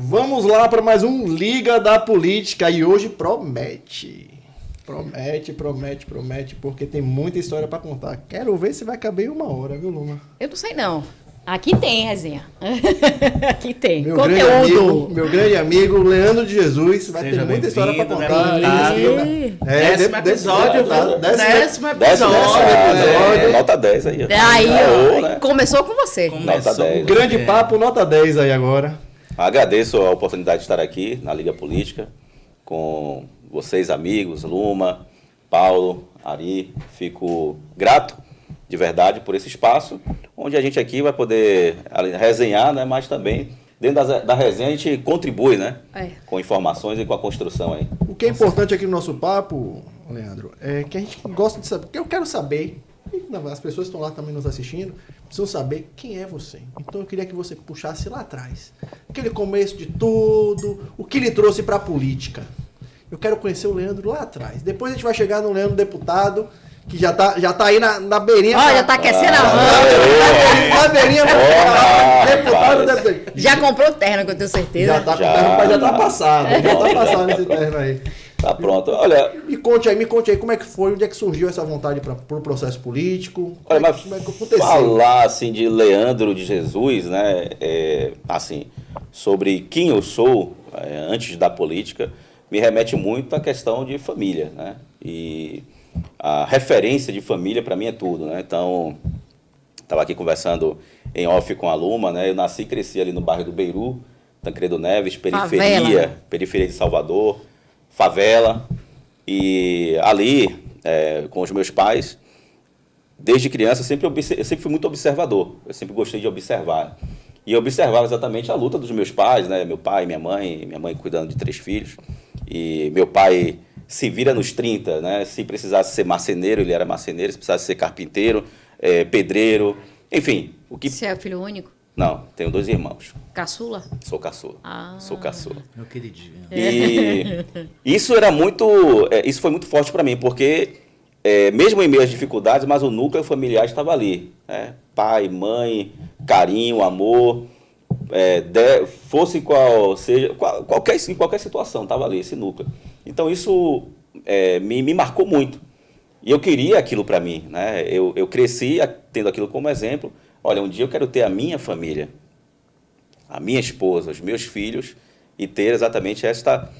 Vamos lá para mais um Liga da Política e hoje promete. Promete, porque tem muita história para contar. Quero ver se vai caber em 1 hora, viu, Luma? Eu não sei não. Aqui tem resenha. Aqui tem. Meu Conteúdo. grande amigo Leandro de Jesus vai ter muita história para contar. Décimo episódio. Décimo episódio. Nota 10 aí. Aí, ó, né? começou com você. Nota 10. Grande papo, nota 10 aí agora. Agradeço a oportunidade de estar aqui na Liga Política com vocês, amigos, Luma, Paulo, Ari. Fico grato, de verdade, por esse espaço, onde a gente aqui vai poder resenhar, né, mas também, dentro da resenha, a gente contribui, né, com informações e com a construção aí. O que é importante aqui no nosso papo, Leandro, é que a gente gosta de saber, porque eu quero saber, e as pessoas que estão lá também nos assistindo, precisam saber quem é você. Então eu queria que você puxasse lá atrás, aquele começo de tudo, o que lhe trouxe para a política. Eu quero conhecer o Leandro lá atrás. Depois a gente vai chegar no Leandro deputado, que já tá aí na beirinha. Olha, já tá aquecendo a mão. Na beirinha, deputado. Já comprou terno, que eu tenho certeza. Já tá com o terno, mas já tá passado. Já tá passado esse terno aí. Tá pronto. Olha, Me conte aí como é que foi, onde é que surgiu essa vontade pro processo político. Olha, mas como é que aconteceu? falar assim de Leandro de Jesus, né, assim, sobre quem eu sou antes da política, me remete muito à questão de família, né? E a referência de família para mim é tudo, né? Então, estava aqui conversando em off com a Luma, né? Eu nasci e cresci ali no bairro do Beiru, Tancredo Neves, periferia de Salvador, favela. E ali, com os meus pais, desde criança, eu sempre fui muito observador. Eu sempre gostei de observar. E eu observava exatamente a luta dos meus pais, né? Meu pai, minha mãe cuidando de 3 filhos. E meu pai se vira nos 30, né? Se precisasse ser marceneiro, ele era marceneiro. Se precisasse ser carpinteiro, pedreiro, enfim. Você é filho único? Não, tenho 2 irmãos. Caçula? Sou caçula. Sou caçula. Meu queridinho. E isso isso foi muito forte para mim, porque mesmo em meio às dificuldades, mas o núcleo familiar estava ali, né? Pai, mãe, carinho, amor, fosse em qualquer situação, estava ali esse núcleo. Então isso me marcou muito. E eu queria aquilo para mim, né? Eu cresci tendo aquilo como exemplo. Olha, um dia eu quero ter a minha família, a minha esposa, os meus filhos, e ter exatamente esta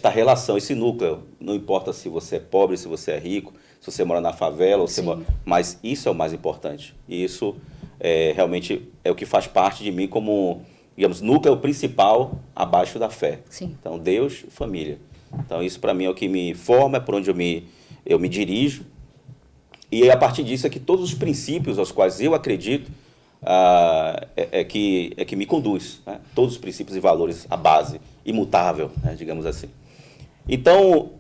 relação, esse núcleo. Não importa se você é pobre, se você é rico, se você mora na favela, mas isso é o mais importante. E isso realmente é o que faz parte de mim como, digamos, núcleo principal abaixo da fé. Sim. Então, Deus, família. Então, isso para mim é o que me forma, é por onde eu me dirijo. E a partir disso é que todos os princípios aos quais eu acredito que me conduz, né? Todos os princípios e valores, a base, imutável, né? Digamos assim. Então,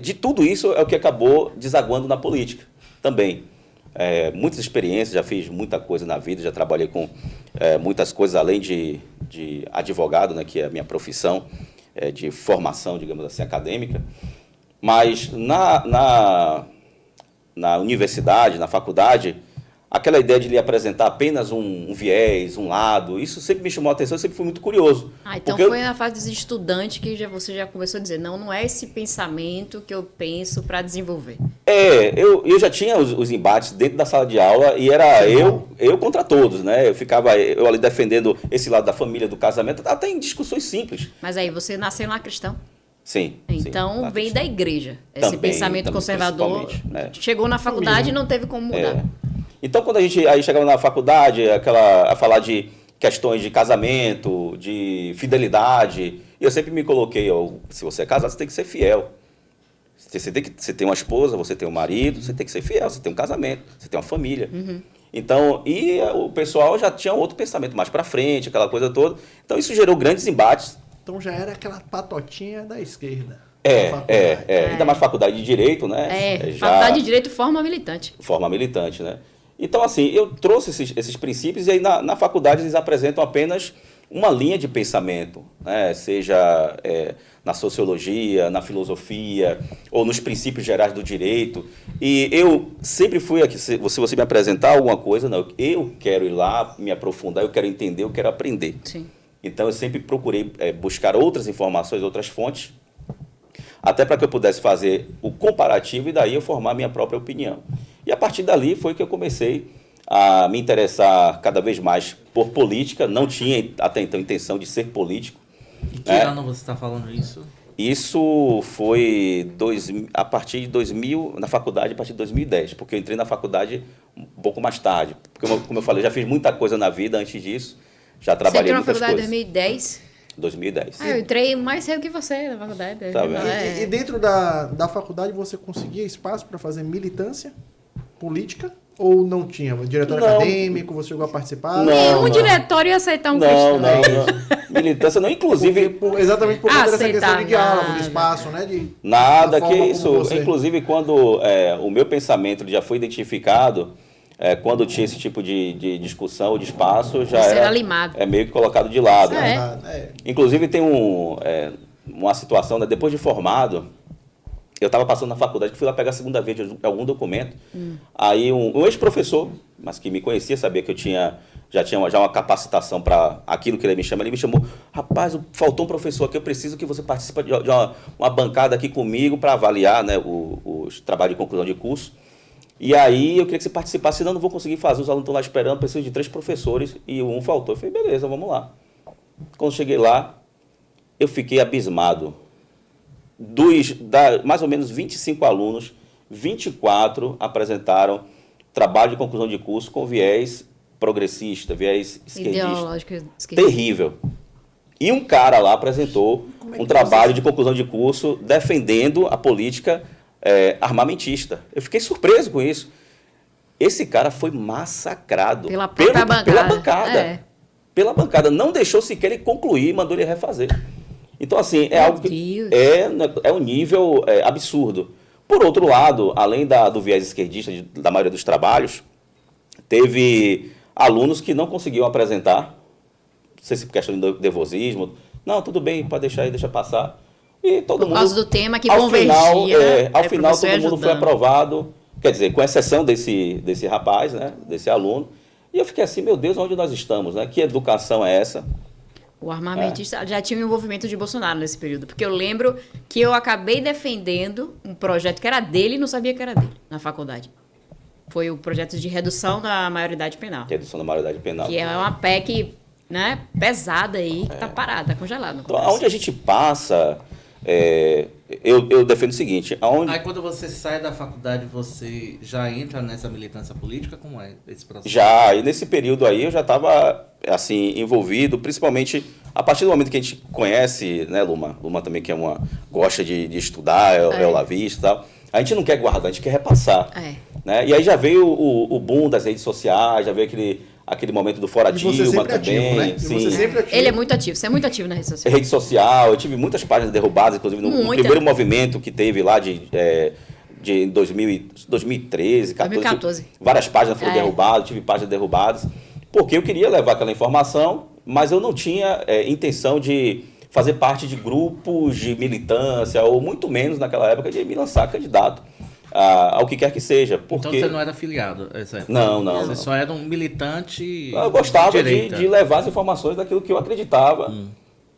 de tudo isso é o que acabou desaguando na política também. Muitas experiências, já fiz muita coisa na vida, já trabalhei com muitas coisas, além de advogado, né? Que é a minha profissão de formação, digamos assim, acadêmica. Mas na universidade, na faculdade, aquela ideia de lhe apresentar apenas um viés, um lado, isso sempre me chamou a atenção, eu sempre fui muito curioso. Então foi na fase de estudante que você já começou a dizer, não é esse pensamento que eu penso para desenvolver. Eu já tinha os embates dentro da sala de aula e era eu contra todos, né? Eu ali defendendo esse lado da família, do casamento, até em discussões simples. Mas aí você nasceu lá cristão? Sim. Então veio da igreja. Esse também, pensamento conservador né? Chegou na faculdade e não teve como mudar. Então, quando a gente aí chegava na faculdade, a falar de questões de casamento, de fidelidade, eu sempre me coloquei, se você é casado, você tem que ser fiel. Você tem uma esposa, você tem um marido, você tem que ser fiel, você tem um casamento, você tem uma família. Uhum. Então, e o pessoal já tinha outro pensamento mais para frente, aquela coisa toda. Então, isso gerou grandes embates. Então já era aquela patotinha da esquerda. Ainda mais faculdade de Direito, né? Faculdade de Direito forma militante. Forma militante, né? Então, assim, eu trouxe esses princípios e aí na faculdade eles apresentam apenas uma linha de pensamento, né? Seja na sociologia, na filosofia ou nos princípios gerais do direito. E eu sempre fui aqui, se você me apresentar alguma coisa, não, eu quero ir lá, me aprofundar, eu quero entender, eu quero aprender. Sim. Então, eu sempre procurei buscar outras informações, outras fontes, até para que eu pudesse fazer o comparativo e daí eu formar a minha própria opinião. E a partir dali foi que eu comecei a me interessar cada vez mais por política. Não tinha até então intenção de ser político. E que ano você está falando isso? Isso foi a partir de 2000, na faculdade, a partir de 2010, porque eu entrei na faculdade um pouco mais tarde. Porque, como eu falei, já fiz muita coisa na vida antes disso, já trabalhei muitas coisas. Você entrou na faculdade em 2010? 2010. Ah, eu entrei mais cedo que você na faculdade. Tá vendo? E dentro da faculdade você conseguia espaço para fazer militância política? Ou não tinha? Diretório acadêmico, você chegou a participar? Nenhum diretório ia aceitar um cristão. Não. Militância não, inclusive... Exatamente por conta dessa questão de diálogo, de espaço, né? Nada que isso. Inclusive, quando o meu pensamento já foi identificado, quando tinha esse tipo de discussão ou de espaço, já era limado. Meio que colocado de lado. Né? Inclusive, tem uma situação, né? Depois de formado, eu estava passando na faculdade, que fui lá pegar a segunda vez de algum documento. Aí um ex-professor, mas que me conhecia, sabia que eu já tinha uma capacitação para aquilo que ele me chama, ele me chamou: rapaz, faltou um professor aqui, eu preciso que você participe de uma bancada aqui comigo para avaliar, né, os trabalhos de conclusão de curso. E aí eu queria que você participasse, senão eu não vou conseguir fazer, os alunos estão lá esperando, preciso de 3 professores, e um faltou. Eu falei, beleza, vamos lá. Quando cheguei lá, eu fiquei abismado. Mais ou menos 25 alunos, 24 apresentaram trabalho de conclusão de curso com viés progressista, viés esquerdista. Terrível. E um cara lá apresentou um trabalho de conclusão de curso defendendo a política armamentista. Eu fiquei surpreso com isso. Esse cara foi massacrado pela bancada. Pela bancada. Não deixou sequer ele concluir, mandou ele refazer. Então, assim, algo que é um nível absurdo. Por outro lado, além do viés esquerdista da maioria dos trabalhos, teve alunos que não conseguiam apresentar, não sei se por questão de nervosismo, não, tudo bem, pode deixar aí, deixa passar. E todo mundo, por causa do tema que convergia. Ao final, todo mundo foi aprovado, quer dizer, com exceção desse rapaz, né, desse aluno. E eu fiquei assim, meu Deus, onde nós estamos? Né? Que educação é essa? O armamentista já tinha um envolvimento de Bolsonaro nesse período, porque eu lembro que eu acabei defendendo um projeto que era dele e não sabia que era dele, na faculdade. Foi o projeto de redução da maioridade penal. Redução da maioridade penal. Que é uma PEC, né, pesada aí, que está parada, está congelada. Então, aonde a gente passa, eu defendo o seguinte... Aí quando você sai da faculdade, você já entra nessa militância política? Como é esse processo? Já, e nesse período aí eu já estava assim, envolvido, principalmente a partir do momento que a gente conhece, né, Luma? Luma também que gosta de estudar, é olavista e tal. A gente não quer guardar, a gente quer repassar. Né? E aí já veio o boom das redes sociais, já veio aquele momento do Fora Dilma também. Ativo, né? Sim. Você sempre ativo. Ele é muito ativo, você é muito ativo na rede social. Rede social, eu tive muitas páginas derrubadas, inclusive no primeiro movimento que teve lá de 2013, 2014. Várias páginas foram derrubadas, tive páginas derrubadas, porque eu queria levar aquela informação, mas eu não tinha intenção de fazer parte de grupos de militância, ou muito menos naquela época de me lançar candidato ao que quer que seja. Porque... Então você não era afiliado? Não. Você só era um militante. Eu gostava de levar as informações daquilo que eu acreditava.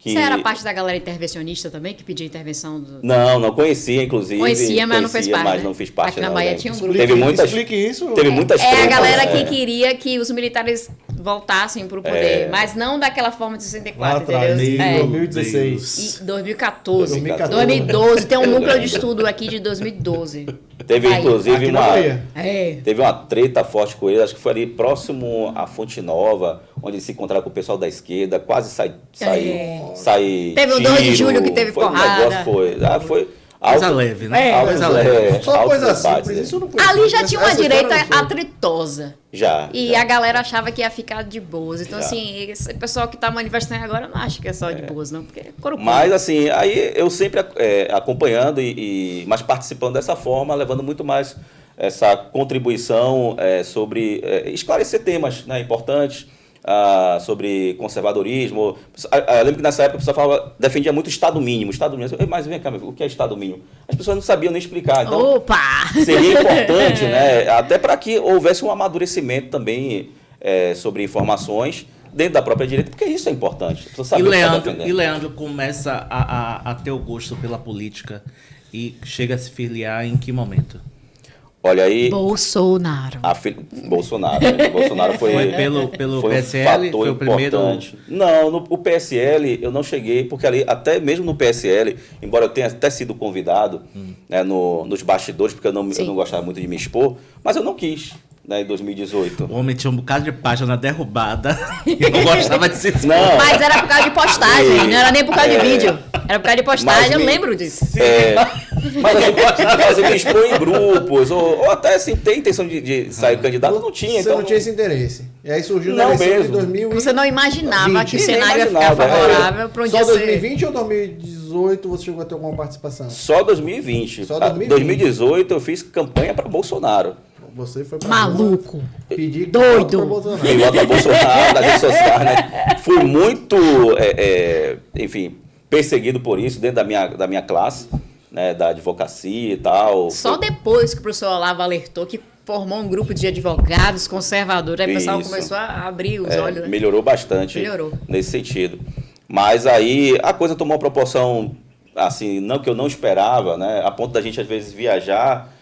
Você era parte da galera intervencionista também, que pedia intervenção? Não conhecia, inclusive. Conhecia, mas não fez parte. Mas né? não fiz parte. Aqui na Bahia tinha um grupo. Explique isso. Teve muitas a galera que queria que os militares voltassem para o poder, mas não daquela forma de 64, entendeu? Em 2016. E 2014. 2012. Tem um núcleo de estudo aqui de 2012. Teve, inclusive, teve uma treta forte com ele, acho que foi ali próximo à Fonte Nova, onde ele se encontrava com o pessoal da esquerda, quase sai teve o 2 de julho que teve porrada. Foi coisa leve, né? Coisa leve. Só coisa simples. Isso não ali já tinha uma direita atritosa. Já. E a galera achava que ia ficar de boas. Então, assim, esse pessoal que está manifestando agora não acha que é só de boas, não. Porque mas, assim, aí eu sempre acompanhando mas participando dessa forma, levando muito mais essa contribuição sobre esclarecer temas, né, importantes. Sobre conservadorismo. Eu lembro que nessa época a pessoa defendia muito Estado mínimo. Mas vem cá, o que é Estado mínimo? As pessoas não sabiam nem explicar. Então, seria importante, né, até para que houvesse um amadurecimento também sobre informações, dentro da própria direita, porque isso é importante. Você sabe E o que tá Leandro, defendendo. e Leandro começa a ter o gosto pela política e chega a se filiar em que momento? Olha aí, Bolsonaro. Bolsonaro. Né? Bolsonaro foi Pelo foi PSL? um fator Foi o primeiro? importante. Não, o PSL eu não cheguei, porque ali, até mesmo no PSL, embora eu tenha até sido convidado né, nos bastidores, porque eu não gostava muito de me expor, mas eu não quis, né, em 2018. O homem tinha um bocado de página derrubada e não gostava de se expor. Não, Mas era por causa de postagem, não era nem por causa de vídeo. Era por causa de postagem, eu lembro disso. mas assim, fazer me expor em grupos, ou até assim, ter intenção de sair candidato, eu não tinha. Você Então, não tinha esse interesse. E aí surgiu Não na eleição de mesmo. 2020. Você não imaginava que o Nem cenário ia ficar imaginava, favorável para um Só dia ser... 2020 ou 2018 você chegou a ter alguma participação? Só 2020. Só 2020. 2018 eu fiz campanha para Bolsonaro. Você foi pra Maluco. pedir Doido. voto pra Bolsonaro. Fui voto para Bolsonaro nas redes sociais, né? Fui muito, enfim, perseguido por isso dentro da minha classe, né? Da advocacia e tal. Só depois que o professor Olavo alertou que formou um grupo de advogados conservadores, aí o pessoal Isso. começou a abrir os olhos, né? Melhorou bastante Melhorou. nesse sentido. Mas aí a coisa tomou uma proporção, assim, não que eu não esperava, né? A ponto da gente às vezes viajar,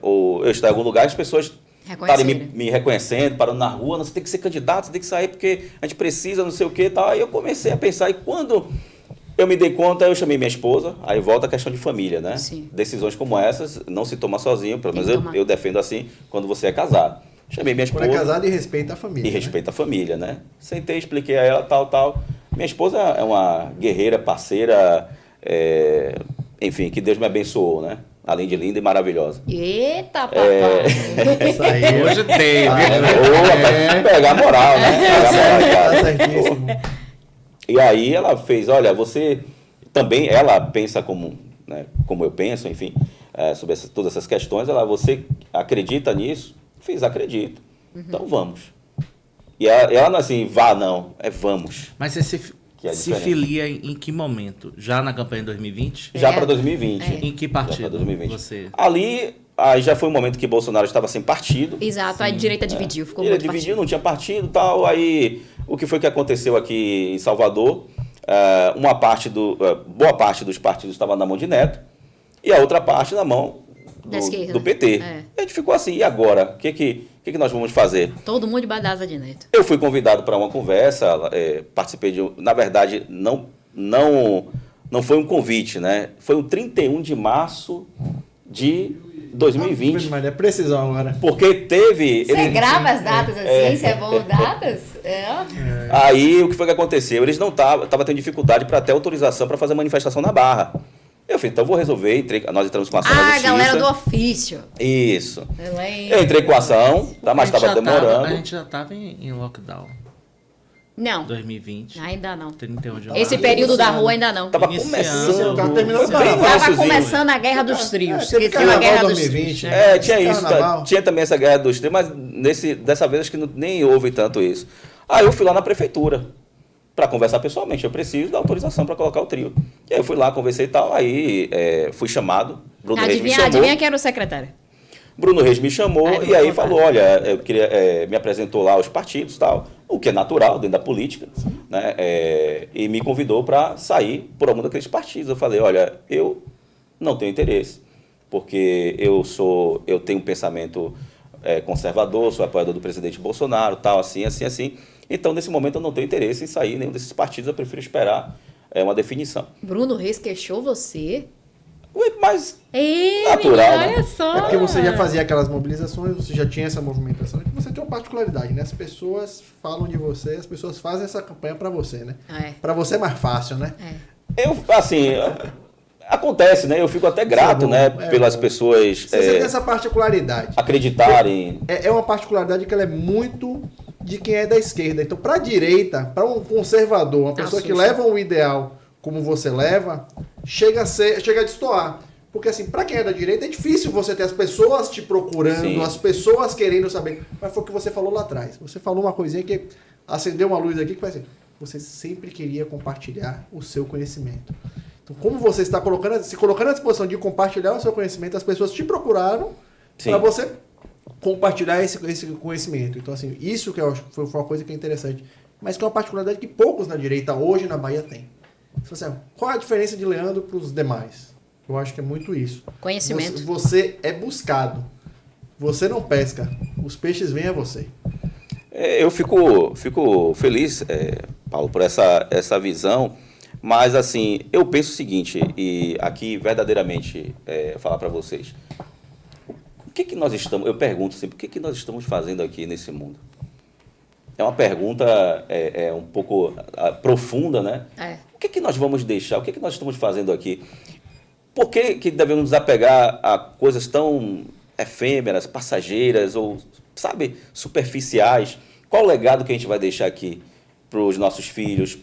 ou eu estar em algum lugar, as pessoas estarem me reconhecendo, parando na rua, você tem que ser candidato, você tem que sair porque a gente precisa, não sei o que e tal. Aí eu comecei a pensar, e quando eu me dei conta, eu chamei minha esposa, aí volta a questão de família, né? Sim. Decisões como essas não se toma sozinho, pelo Tem menos que tomar. eu defendo assim, quando você é casado. Chamei minha Quando esposa. é casado e respeita a família. E né? respeita a família, né? Sentei, expliquei a ela, tal. Minha esposa é uma guerreira, parceira, enfim, que Deus me abençoou, né? Além de linda e maravilhosa. Eita, papai! Isso aí. Hoje tem, viu? Pra pegar moral, né? Pegar moral em Tá casa. certíssimo. E aí ela fez, olha, você também, ela pensa como, né, como eu penso, enfim, sobre todas essas questões, você acredita nisso? Fiz, acredito. Então vamos. E ela não é assim, vá não, vamos. Mas você Que é se diferente. filia em que momento? Já na campanha de 2020? Já para 2020. Em que Já para partido 2020. você... Ali, aí já foi um momento que Bolsonaro estava sem partido. Exato, a direita dividiu, ficou Ele muito dividiu, partido. não tinha partido e tal. Aí, o que foi que aconteceu aqui em Salvador? Boa parte dos partidos estava na mão de Neto e a outra parte na mão Da esquerda. do PT. É. A gente ficou assim, e agora? O que nós vamos fazer? Todo mundo debaixo da asa de Neto. Eu fui convidado para uma conversa, participei de... Na verdade, não foi um convite, né? Foi o 31 de março de 2020. Mas é precisão agora. Porque teve... Você grava as datas assim? Você é bom datas? Aí, o que foi que aconteceu? Eles não estavam tendo dificuldade para ter autorização para fazer manifestação na Barra. Eu falei, então vou resolver. Nós entramos com ação na Ah, a justiça. galera do ofício. Isso. Eu lembro. Eu entrei com ação, tá? Mas estava demorando. A gente já estava em lockdown. Não, 2020. ainda não. 31 de março. Esse período da rua ainda não. Tava Iniciando. começando. Tava terminando Foi o bem carnaval. Tava iniciozinho. começando a Guerra dos Trios. teve que tinha uma carnaval Guerra dos 2020, Trios. né? Tinha isso. Carnaval. Tinha também essa guerra dos trios, mas dessa vez acho que nem houve tanto isso. Aí eu fui lá na prefeitura para conversar pessoalmente. Eu preciso da autorização para colocar o trio. E aí eu fui lá, conversei e tal. Aí fui chamado. Bruno Reis me chamou. Adivinha quem era o secretário? Bruno Reis me chamou Aí, e aí vou contar. falou, olha, eu queria, me apresentou lá os partidos e tal, o que é natural dentro da política, né? E me convidou para sair por algum daqueles partidos. Eu falei, olha, eu não tenho interesse, porque eu tenho um pensamento conservador, sou apoiador do presidente Bolsonaro, tal, assim. Então, nesse momento, eu não tenho interesse em sair em nenhum desses partidos, eu prefiro esperar uma definição. Bruno Reis queixou você? Mas Ei, Natural, menina, olha né? só. É porque você já fazia aquelas mobilizações, você já tinha essa movimentação, e você tem uma particularidade, né? As pessoas falam de você, as pessoas fazem essa campanha pra você, né? É. Pra você é mais fácil, né? Acontece, né? Eu fico até grato, bom, né? é Pelas bom. pessoas Você tem essa particularidade. acreditarem. É uma particularidade que ela é muito de quem é da esquerda. Então, pra direita, pra um conservador, uma pessoa que Assusta. leva um ideal como você leva, chega a destoar. Porque assim, pra quem é da direita, é difícil você ter as pessoas te procurando, Sim. as pessoas querendo saber. Mas foi o que você falou lá atrás. Você falou uma coisinha que acendeu uma luz aqui que vai ser. Você sempre queria compartilhar o seu conhecimento. Então, como você está se colocando à disposição de compartilhar o seu conhecimento, as pessoas te procuraram Sim. para você compartilhar esse conhecimento. Então, assim, isso que eu acho que foi uma coisa que é interessante. Mas que é uma particularidade que poucos na direita hoje na Bahia têm. Assim, qual a diferença de Leandro para os demais? Eu acho que é muito isso. Conhecimento. Você é buscado. Você não pesca. Os peixes vêm a você. Eu fico feliz, Paulo, por essa visão, mas assim, eu penso o seguinte, e aqui verdadeiramente falar para vocês, o que nós estamos, eu pergunto sempre, o que nós estamos fazendo aqui nesse mundo? É uma pergunta um pouco profunda, né? O que nós vamos deixar, o que nós estamos fazendo aqui? Por que devemos nos apegar a coisas tão efêmeras, passageiras ou, sabe, superficiais? Qual o legado que a gente vai deixar aqui para os nossos filhos,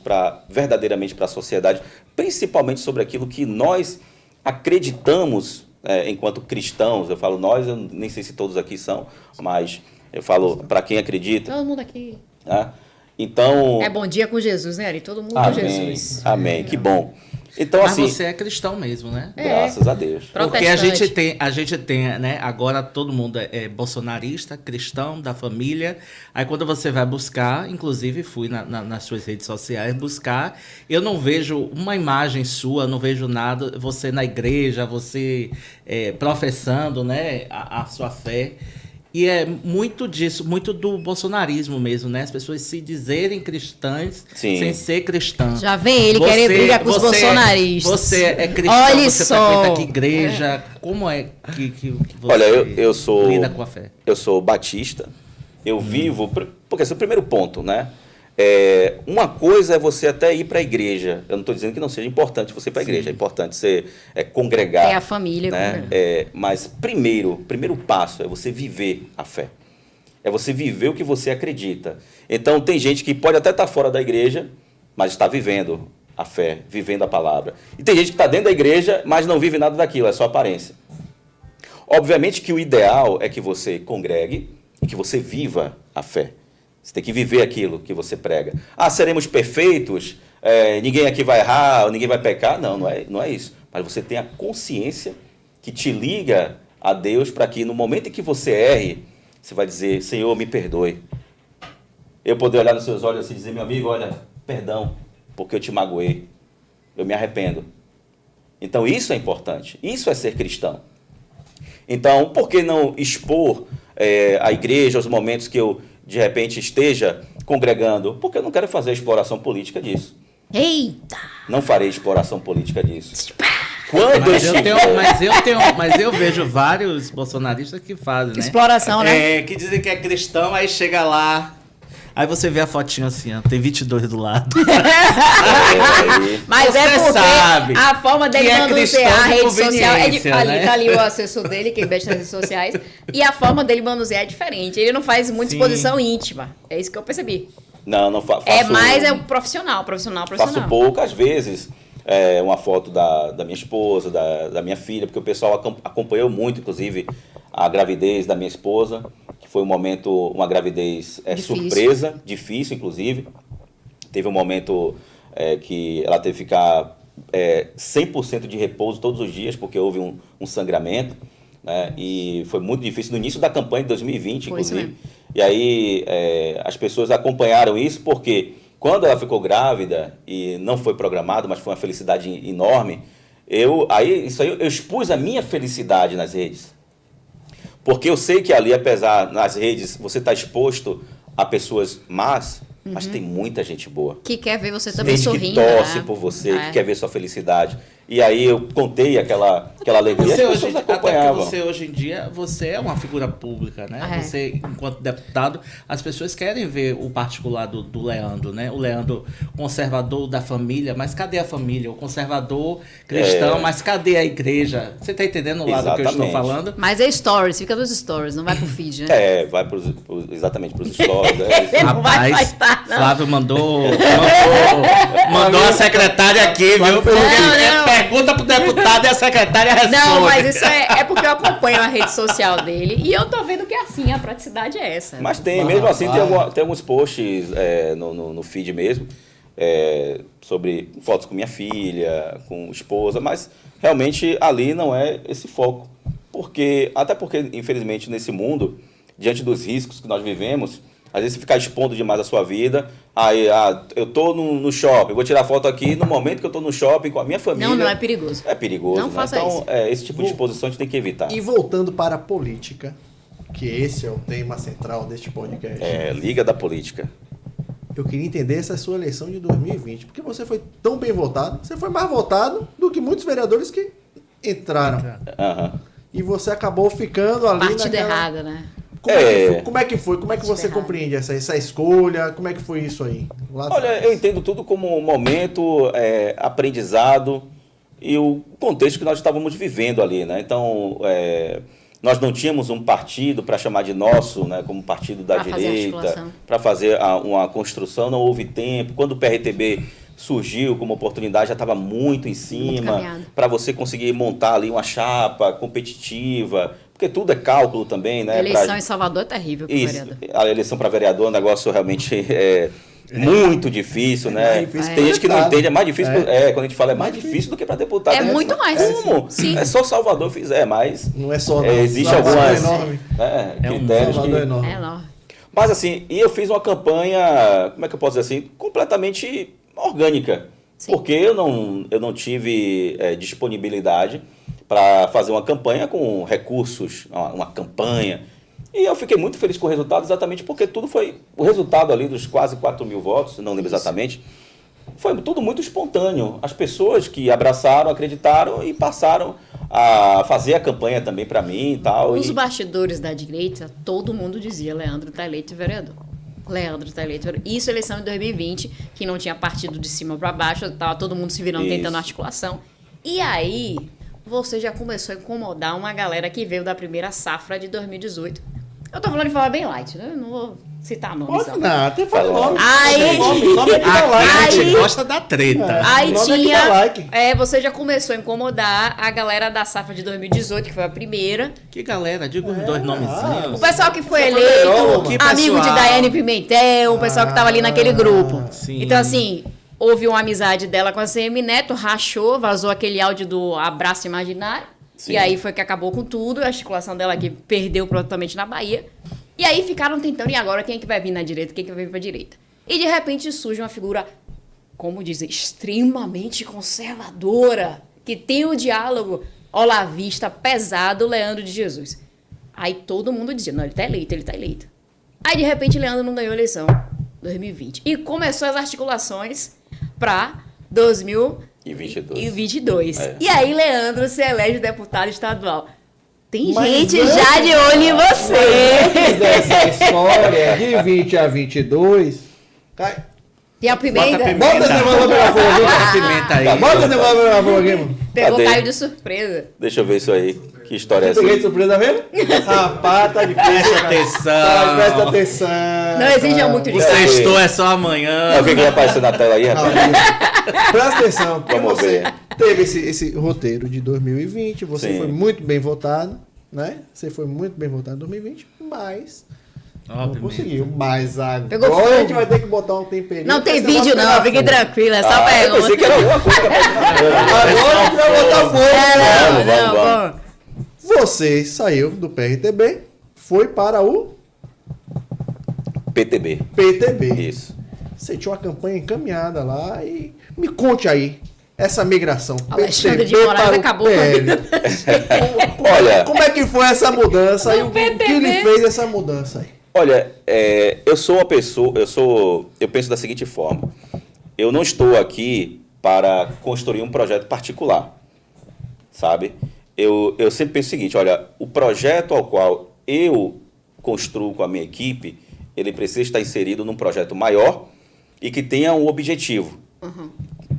verdadeiramente para a sociedade, principalmente sobre aquilo que nós acreditamos enquanto cristãos? Eu falo nós, eu nem sei se todos aqui são, mas eu falo para quem acredita. Todo mundo aqui. Né? Então... É bom dia com Jesus, né, Ari? Todo mundo com amém, Jesus. amém, que bom. Então, Mas assim, você é cristão mesmo, né? graças a Deus. Porque a gente tem, né? Agora todo mundo é bolsonarista, cristão, da família. Aí quando você vai buscar, inclusive fui nas suas redes sociais buscar, eu não vejo uma imagem sua, não vejo nada, você na igreja, você professando, né, a sua fé. E é muito disso, muito do bolsonarismo mesmo, né? As pessoas se dizerem cristãs sem ser cristãs. Já vem ele querer brigar com os bolsonaristas. Você é cristão, Olha você só. frequenta que igreja? Como é que você Olha, eu sou, lida com a fé? Eu sou batista, eu vivo... Porque esse é o primeiro ponto, né? Uma coisa é você até ir para a igreja. Eu não estou dizendo que não seja importante você ir para a igreja. É importante você congregar. É a família. Né? Mas primeiro passo é você viver a fé. É você viver o que você acredita. Então, tem gente que pode até estar fora da igreja, mas está vivendo a fé, vivendo a palavra. E tem gente que está dentro da igreja, mas não vive nada daquilo, é só aparência. Obviamente que o ideal é que você congregue e que você viva a fé. Você tem que viver aquilo que você prega. Seremos perfeitos? Ninguém aqui vai errar, ninguém vai pecar? Não é isso. Mas você tem a consciência que te liga a Deus para que no momento em que você erre, você vai dizer, Senhor, me perdoe. Eu poder olhar nos seus olhos assim e dizer, meu amigo, olha, perdão, porque eu te magoei. Eu me arrependo. Então isso é importante. Isso é ser cristão. Então, por que não expor a igreja, os momentos que eu de repente esteja congregando, porque eu não quero fazer exploração política disso. Eita! Não farei exploração política disso. Mas eu vejo vários bolsonaristas que fazem, né? Exploração, né? Que dizem que é cristão, aí chega lá, aí você vê a fotinha assim, ó, tem 22 do lado. Mas você porque sabe a forma dele manusear a rede social né? tá ali o assessor dele, que mexe nas redes sociais, e a forma dele manusear é diferente. Ele não faz muita exposição íntima. É isso que eu percebi. Não faço. Mais o profissional. Faço pouco, às vezes, uma foto da minha esposa, da minha filha, porque o pessoal acompanhou muito, inclusive, a gravidez da minha esposa, que foi uma gravidez surpresa, difícil, inclusive. Teve um momento que ela teve que ficar 100% de repouso todos os dias, porque houve um sangramento, né? E foi muito difícil no início da campanha de 2020, inclusive. E aí as pessoas acompanharam isso, porque quando ela ficou grávida, e não foi programado, mas foi uma felicidade enorme, eu expus a minha felicidade nas redes. Porque eu sei que ali, apesar nas redes, você está exposto a pessoas más, mas tem muita gente boa. Que quer ver você também sorrindo. Que torce por você, que quer ver sua felicidade. E aí eu contei aquela alegria, as pessoas acompanhavam. Você hoje em dia, você é uma figura pública, né? Você, enquanto deputado, as pessoas querem ver o particular do Leandro, né? O Leandro conservador da família, mas cadê a família? O conservador cristão, mas cadê a igreja? Você está entendendo o lado que eu estou falando? Mas é stories, fica nos stories, não vai pro feed, né? Vai exatamente pros stories. Não vai postar, não. Flávio mandou a secretária aqui, viu? Porque pergunta pro deputado e a secretária responde. Não, mas isso é porque eu acompanho a rede social dele e eu tô vendo que assim, a praticidade é essa. Mas mesmo assim, tem alguns posts no feed mesmo, sobre fotos com minha filha, com esposa, mas realmente ali não é esse foco. Até porque, infelizmente, nesse mundo, diante dos riscos que nós vivemos, às vezes você ficar expondo demais a sua vida. Aí, eu tô no shopping, vou tirar foto aqui no momento que eu tô no shopping com a minha família. Não é perigoso. É perigoso, Não né? faça Então, isso. esse tipo de exposição a gente tem que evitar. E voltando para a política, que esse é o tema central deste podcast. Liga da política. Eu queria entender essa sua eleição de 2020, porque você foi tão bem votado, você foi mais votado do que muitos vereadores que entraram. Aham. E você acabou ficando ali Partida errada, né? Como é que foi? Como é que você compreende essa escolha? Como é que foi isso aí? Lá Olha, atrás? eu entendo tudo como um momento, aprendizado e o contexto que nós estávamos vivendo ali, né? Então, nós não tínhamos um partido para chamar de nosso, né, como partido da Pra fazer direita, articulação. para fazer uma construção, não houve tempo. Quando o PRTB surgiu como oportunidade, já estava muito em cima, caminhado. para você conseguir montar ali uma chapa competitiva, porque tudo é cálculo também, né? A eleição pra- em Salvador é terrível pro Isso, vereador. a eleição para vereador é um negócio realmente muito difícil, né? mais difícil Tem pra gente que não deputado. entende, é mais difícil, quando a gente fala é mais difícil do que para deputado. É né? muito mais. Como? Sim. É só Salvador fizer, mas Não é só não. existe Salvador algumas é enorme. critérios Salvador é que... enorme. É enorme. Mas assim, e eu fiz uma campanha, como é que eu posso dizer assim, completamente orgânica. Sim. Porque eu não tive disponibilidade para fazer uma campanha com recursos, uma campanha. E eu fiquei muito feliz com o resultado, exatamente porque tudo foi... O resultado ali dos quase 4 mil votos, não lembro exatamente, foi tudo muito espontâneo. As pessoas que abraçaram, acreditaram e passaram a fazer a campanha também para mim e tal. Os E- bastidores da direita, todo mundo dizia: Leandro está eleito vereador. Leandro está eleito vereador. Isso, eleição de 2020, que não tinha partido de cima para baixo, estava todo mundo se virando, Isso. tentando articulação. E aí, você já começou a incomodar uma galera que veio da primeira safra de 2018. Eu tô falando de forma bem light, né? Eu não vou citar nomes. Pode não. não, até fala Fala. nome. Aí- Nome é que dá like. A gente Aí- gosta da treta. Aí nome é que tinha. dá like. Você já começou a incomodar a galera da safra de 2018, que foi a primeira. Que galera, diga os dois O nomezinhos. pessoal que foi Você foi eleito, melhor, que amigo de pessoal. Daiane Pimentel, o pessoal que tava ali naquele grupo. sim. Então, assim, houve uma amizade dela com a CM Neto, rachou, vazou aquele áudio do abraço imaginário. Sim. E aí foi que acabou com tudo, a articulação dela aqui perdeu totalmente na Bahia. E aí ficaram tentando, e agora quem é que vai vir na direita, quem é que vai vir pra direita? E de repente surge uma figura, como dizem, extremamente conservadora, que tem o diálogo olavista pesado, Leandro de Jesus. Aí todo mundo dizia: não, ele tá eleito, ele tá eleito. Aí de repente Leandro não ganhou a eleição, 2020. E começou as articulações para 2022. É. E aí Leandro se elege deputado estadual. Tem Mas gente antes- já de olho em você. Antes dessa história de 20 a 22... Cai. E a pimenta? Bota Bota esse negócio pra pegar fogo aqui. Bota a pimenta aí. Bota esse negócio pra pegar fogo aqui, mano. Pegou, Cadê? caiu de surpresa. Deixa eu ver isso aí. Que história é essa? Peguei de surpresa mesmo? Rapaz, tá difícil. Presta cara. atenção. Presta atenção. Não exija muito O de sextou é só amanhã. O que vai aparecer na tela aí, rapaz? Presta atenção, porque Vamos você ver. teve esse roteiro de 2020, você Sim. foi muito bem votado, né? Você foi muito bem votado em 2020, mas Ó, não pimenta. conseguiu. Mas agora Pegou a gente fogo. vai ter que botar um temperinho. Não tem pra esse vídeo, negócio não. pegar Fique fogo. tranquilo, é só Eu pensei que pergunta. era alguma coisa. Agora a gente vai botar fogo. Vamos. Você saiu do PRTB, foi para o PTB. PTB. Isso. Você tinha uma campanha encaminhada lá e me conte aí essa migração. Alexandre de PTB Moraes para o acabou PL. Olha, Como é que foi essa mudança e No o que PTB. lhe fez essa mudança aí? olha, eu sou uma pessoa, eu penso da seguinte forma. Eu não estou aqui para construir um projeto particular, sabe? Eu sempre penso o seguinte, olha, o projeto ao qual eu construo com a minha equipe, ele precisa estar inserido num projeto maior e que tenha um objetivo,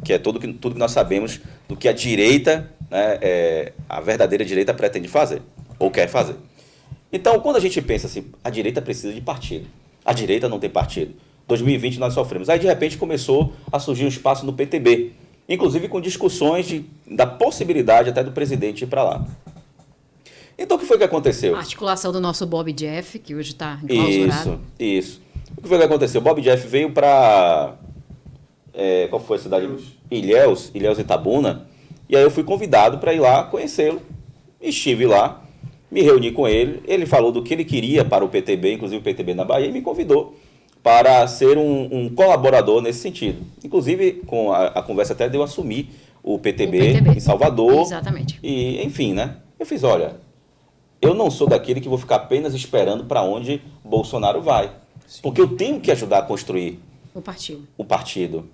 que é tudo que nós sabemos do que a direita, né, a verdadeira direita pretende fazer, ou quer fazer. Então, quando a gente pensa assim, a direita precisa de partido, a direita não tem partido. 2020 nós sofremos. Aí, de repente, começou a surgir um espaço no PTB, inclusive com discussões da possibilidade até do presidente ir para lá. Então, o que foi que aconteceu? A articulação do nosso Bob Jeff, que hoje está enclausurado. Isso. O que foi que aconteceu? Bob Jeff veio para... qual foi a cidade? Ilhéus Itabuna. E aí eu fui convidado para ir lá conhecê-lo. Estive lá. Me reuni com ele, ele falou do que ele queria para o PTB, inclusive o PTB na Bahia, e me convidou para ser um colaborador nesse sentido. Inclusive, com a conversa até de eu assumir o PTB em Salvador. Exatamente. E, enfim, né? Eu fiz, olha, eu não sou daquele que vou ficar apenas esperando para onde Bolsonaro vai. Sim. Porque eu tenho que ajudar a construir o partido.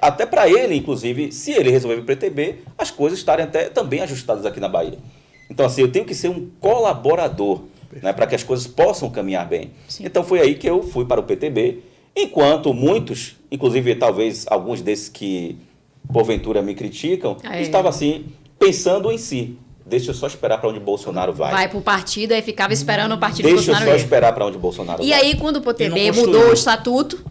Até para ele, inclusive, se ele resolver o PTB, as coisas estarem até também ajustadas aqui na Bahia. Então, assim, eu tenho que ser um colaborador, né, para que as coisas possam caminhar bem. Sim. Então, foi aí que eu fui para o PTB, enquanto muitos, inclusive talvez alguns desses que, porventura, me criticam, estavam, assim, pensando em si. Deixa eu só esperar para onde Bolsonaro vai. Vai para o partido, aí ficava esperando o partido Bolsonaro. Bolsonaro. Deixa eu só esperar para onde Bolsonaro vai. E aí, quando o PTB mudou o estatuto,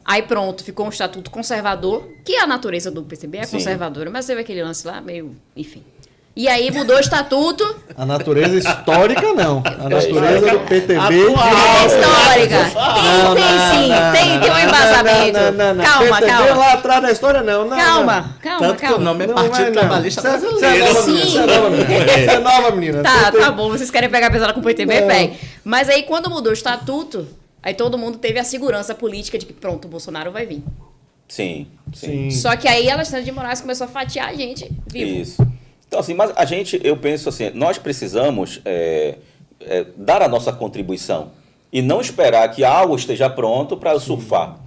aí pronto, ficou um estatuto conservador, que a natureza do PTB é conservadora, mas teve aquele lance lá, meio, enfim. E aí mudou o estatuto. A natureza histórica, não. A natureza do PTB... É histórica. Tem um embasamento. Calma. PTB lá atrás da história, não. Calma. Tanto que o nome é Partido Trabalhista Brasileiro. Você é nova, menina. Tá bom. Vocês querem pegar pesada com o PTB? Pegue. Mas aí, quando mudou o estatuto, aí todo mundo teve a segurança política de que, pronto, o Bolsonaro vai vir. Sim. Só que aí, Alexandre de Moraes começou a fatiar a gente vivo. Isso. Então, assim, mas eu penso assim, nós precisamos dar a nossa contribuição e não esperar que algo esteja pronto para surfar.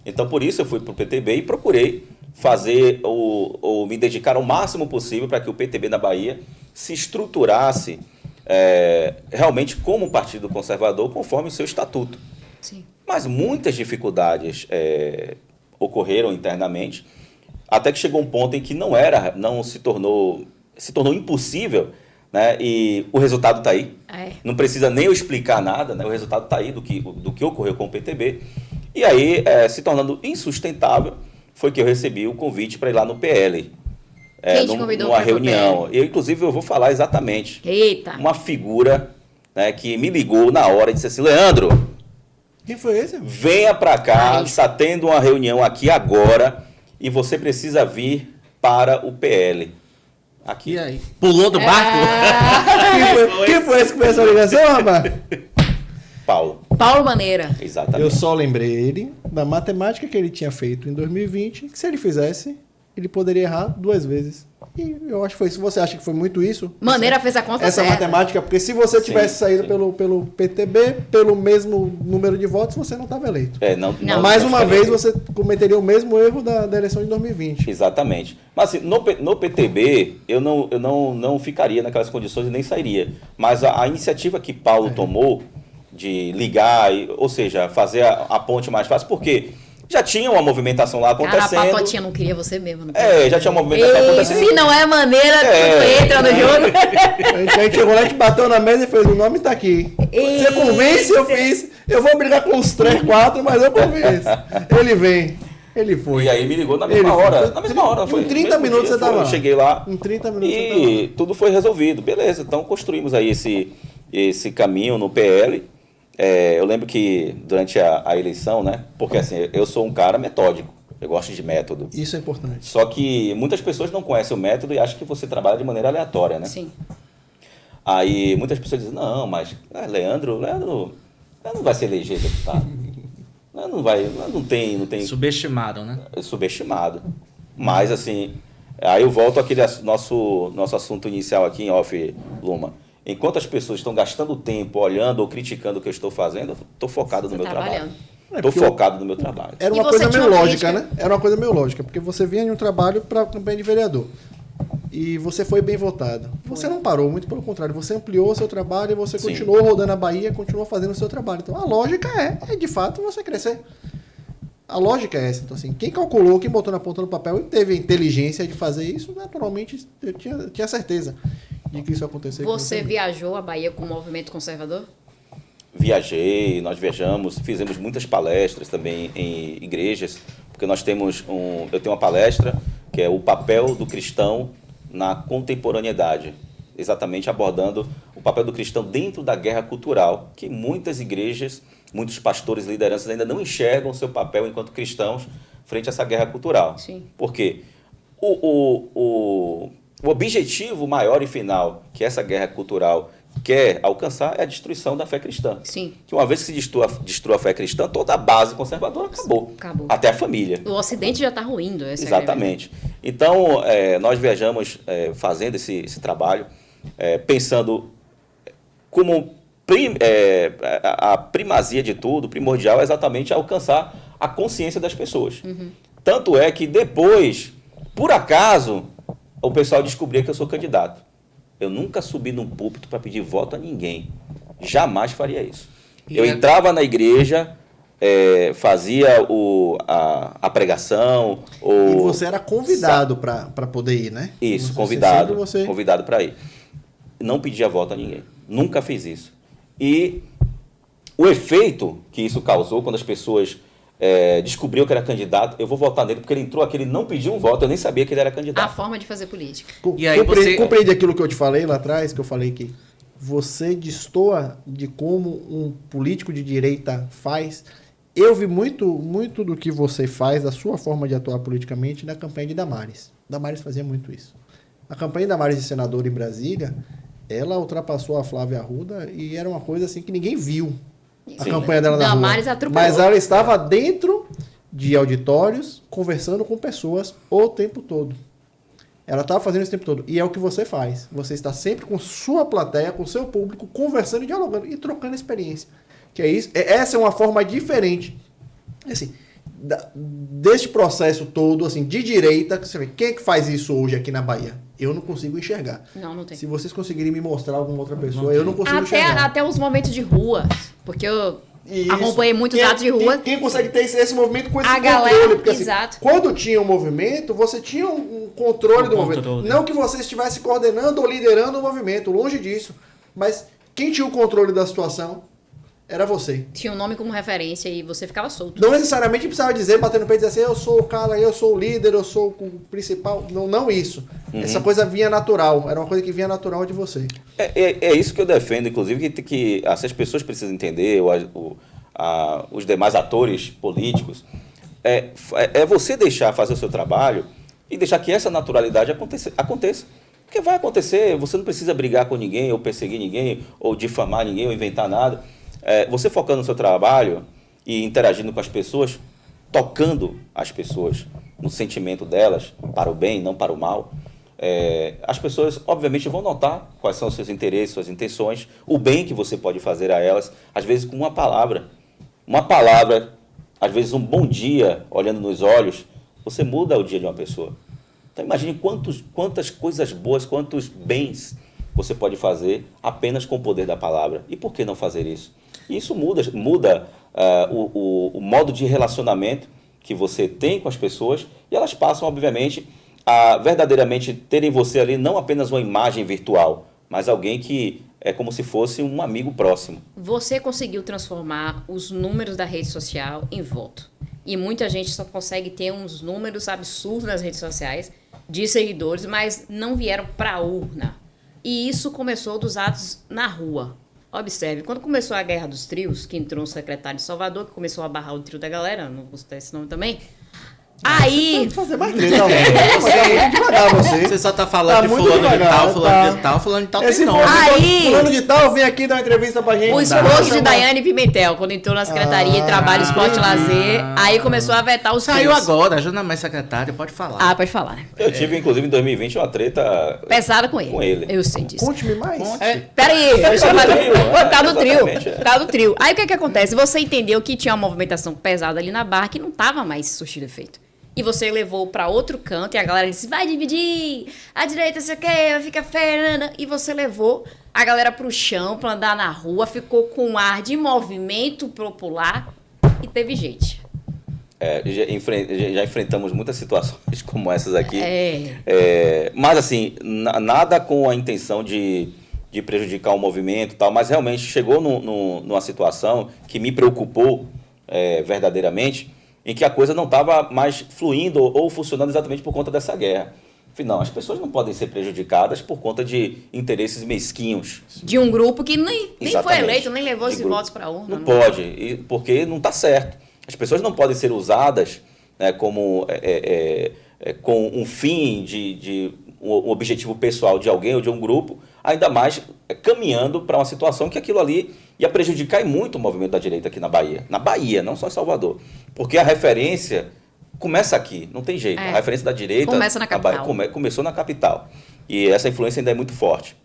Então, por isso eu fui para o PTB e procurei fazer ou me dedicar ao máximo possível para que o PTB na Bahia se estruturasse realmente como um partido conservador conforme o seu estatuto. Sim. Mas muitas dificuldades ocorreram internamente, até que chegou um ponto em que não se tornou impossível, né? E o resultado está aí. Não precisa nem eu explicar nada, né? O resultado está aí do que ocorreu com o PTB. E aí, se tornando insustentável, foi que eu recebi o convite para ir lá no PL. Quem te convidou numa para reunião. Inclusive, eu vou falar exatamente. Eita! Uma figura, né, que me ligou na hora e disse assim, Leandro... Quem foi esse? Venha para cá, está tendo uma reunião aqui agora e você precisa vir para o PL. Aqui. E aí? Pulou do barco? Quem foi esse que fez essa ligação, rapaz? Paulo Maneira. Exatamente. Eu só lembrei ele da matemática que ele tinha feito em 2020, que se ele fizesse, ele poderia errar 2 vezes. E eu acho que foi isso. Você acha que foi muito isso? Maneira fez a conta essa certa. Matemática, porque se você tivesse saído pelo PTB, pelo mesmo número de votos, você não estava eleito. Mais uma vez, você cometeria o mesmo erro da eleição de 2020. Exatamente. Mas assim, no PTB, eu não ficaria naquelas condições e nem sairia. Mas a iniciativa que Paulo tomou de ligar, ou seja, fazer a ponte mais fácil, porque... Já tinha uma movimentação lá acontecendo. Cara, a Pacotinha não queria você mesmo. Já tinha uma movimentação acontecendo. Se não é Maneira, tu entra no jogo. A gente chegou lá, a gente bateu na mesa e fez, o nome tá aqui. Você convence? Eu fiz. Eu vou brigar com uns 3, 4, mas eu convenço. Ele vem. Ele foi. E aí me ligou na mesma hora. Na mesma hora. Foi, em 30 minutos você tava lá. Eu cheguei lá. Em 30 minutos você tava lá. E tudo foi resolvido. Beleza, então construímos aí esse caminho no PL. Eu lembro que durante a eleição, né? Porque assim, eu sou um cara metódico, eu gosto de método. Isso é importante. Só que muitas pessoas não conhecem o método e acham que você trabalha de maneira aleatória, né? Sim. Aí muitas pessoas dizem, não, mas Leandro não vai se eleger deputado. Não tem... Subestimado, né? Subestimado. Mas assim, aí eu volto àquele nosso assunto inicial aqui em off, Luma. Enquanto as pessoas estão gastando tempo olhando ou criticando o que eu estou fazendo, eu estou focado no meu trabalho. Estou focado no meu trabalho. Era uma coisa meio lógica, né? Era uma coisa meio lógica, porque você vinha de um trabalho para a campanha de vereador. E você foi bem votado. Você não parou, muito pelo contrário. Você ampliou o seu trabalho e você continuou rodando a Bahia, continuou fazendo o seu trabalho. Então, a lógica é de fato, você crescer. A lógica é essa. Então, assim, quem calculou, quem botou na ponta do papel e teve a inteligência de fazer isso, naturalmente, eu tinha certeza de que isso ia acontecer. Você viajou a Bahia com o movimento conservador? Viajei, nós viajamos, fizemos muitas palestras também em igrejas, porque eu tenho uma palestra que é o papel do cristão na contemporaneidade, exatamente abordando o papel do cristão dentro da guerra cultural, que muitas igrejas, muitos pastores e lideranças ainda não enxergam o seu papel enquanto cristãos frente a essa guerra cultural. Sim. Porque o objetivo maior e final que essa guerra cultural quer alcançar é a destruição da fé cristã. Sim. Que uma vez que se destrua a fé cristã, toda a base conservadora acabou. Acabou. Até a família. O Ocidente já está ruindo. Essa Exatamente. Então, nós viajamos fazendo esse trabalho, pensando como a primazia de tudo, primordial, é exatamente alcançar a consciência das pessoas. Uhum. Tanto é que depois, por acaso, o pessoal descobria que eu sou candidato. Eu nunca subi num púlpito para pedir voto a ninguém. Jamais faria isso. Eu entrava na igreja, fazia a pregação. E você era convidado para poder ir, né? Isso, Você convidado para ir. Não pedia voto a ninguém. Nunca fiz isso. E o efeito que isso causou quando as pessoas descobriu que era candidato, eu vou votar nele porque ele entrou aqui, ele não pediu um voto, eu nem sabia que ele era candidato. A forma de fazer política. E aí Compreende aquilo que eu te falei lá atrás, que eu falei que você destoa de como um político de direita faz. Eu vi muito do que você faz, da sua forma de atuar politicamente, na campanha de Damares. Damares fazia muito isso. A campanha de Damares de senador em Brasília, ela ultrapassou a Flávia Arruda e era uma coisa assim que ninguém viu. A Sim, campanha dela na Damares rua. atropelou. Mas ela estava dentro de auditórios, conversando com pessoas o tempo todo. Ela estava fazendo isso o tempo todo. E é o que você faz. Você está sempre com sua plateia, com seu público, conversando e dialogando e trocando experiência. Que é isso. Essa é uma forma diferente. Assim, deste processo todo, assim, de direita, que você vê, quem é que faz isso hoje aqui na Bahia? Eu não consigo enxergar. Não tem. Se vocês conseguirem me mostrar alguma outra pessoa, eu não consigo Até, enxergar. até os momentos de rua. Porque eu Isso. acompanhei muitos atos de rua. Quem consegue ter esse movimento com esse A controle? galera, Porque, assim, exato. quando tinha um movimento, você tinha um controle do movimento. controle. Não que você estivesse coordenando ou liderando o movimento, longe disso. Mas quem tinha o controle da situação era você. Tinha um nome como referência e você ficava solto. Não necessariamente precisava dizer, bater no peito e dizer assim, eu sou o cara, eu sou o líder, eu sou o principal. Não isso. Essa coisa vinha natural. Era uma coisa que vinha natural de você. É isso que eu defendo, inclusive, que essas pessoas precisam entender, os demais atores políticos, é você deixar fazer o seu trabalho e deixar que essa naturalidade aconteça. Porque vai acontecer, você não precisa brigar com ninguém, ou perseguir ninguém, ou difamar ninguém, ou inventar nada. Você focando no seu trabalho e interagindo com as pessoas, tocando as pessoas no sentimento delas, para o bem, não para o mal, as pessoas, obviamente, vão notar quais são os seus interesses, suas intenções, o bem que você pode fazer a elas, às vezes com uma palavra. Uma palavra, às vezes um bom dia, olhando nos olhos, você muda o dia de uma pessoa. Então imagine quantas coisas boas, quantos bens você pode fazer apenas com o poder da palavra. E por que não fazer isso? E isso muda o modo de relacionamento que você tem com as pessoas e elas passam, obviamente, a verdadeiramente terem você ali não apenas uma imagem virtual, mas alguém que é como se fosse um amigo próximo. Você conseguiu transformar os números da rede social em voto. E muita gente só consegue ter uns números absurdos nas redes sociais de seguidores, mas não vieram para a urna. E isso começou dos atos na rua. Observe, quando começou a Guerra dos Trios, que entrou um secretário de Salvador, que começou a barrar o trio da galera, não vou citar esse nome também. Aí... Fazer mais treta, não. Muito devagar você. Você só tá falando de muito fulano de devagar, tal, fulano de tal, fulano de tal, Esse tem nome. Aí- fulano de tal vem aqui dar uma entrevista pra gente. O Dá. esposo de Chama- Daiane Pimentel, quando entrou na Secretaria de Trabalho, Esporte e Lazer, aí começou a vetar os Saiu trios. agora, já não é mais secretária, pode falar. Ah, pode falar, né? Eu tive, inclusive, em 2020, uma treta Pesada com ele. Com ele. Eu sei disso. Conte-me mais. Peraí, eu chamo trio, tá no trio. exatamente, Tá no trio. Aí o que acontece? Você entendeu que tinha uma movimentação pesada ali na barra que não tava mais surtindo efeito. E você levou pra outro canto e a galera disse, vai dividir, a direita você quer, vai ficar feia. E você levou a galera pro chão pra andar na rua, ficou com um ar de movimento popular e teve gente. Já enfrentamos muitas situações como essas aqui. É. Mas, assim, nada com a intenção de prejudicar o movimento e tal, mas realmente chegou numa situação que me preocupou verdadeiramente, em que a coisa não estava mais fluindo ou funcionando exatamente por conta dessa guerra. Afinal, as pessoas não podem ser prejudicadas por conta de interesses mesquinhos. De um grupo que nem foi Exatamente. eleito, nem levou De esses grupo. votos pra urna. Não pode, porque não está certo. As pessoas não podem ser usadas, né, como com um fim de um objetivo pessoal de alguém ou de um grupo, ainda mais caminhando para uma situação que aquilo ali ia prejudicar e muito o movimento da direita aqui na Bahia. Na Bahia, não só em Salvador. Porque a referência começa aqui, não tem jeito. A referência da direita começa na capital. Começou na capital. E essa influência ainda é muito forte.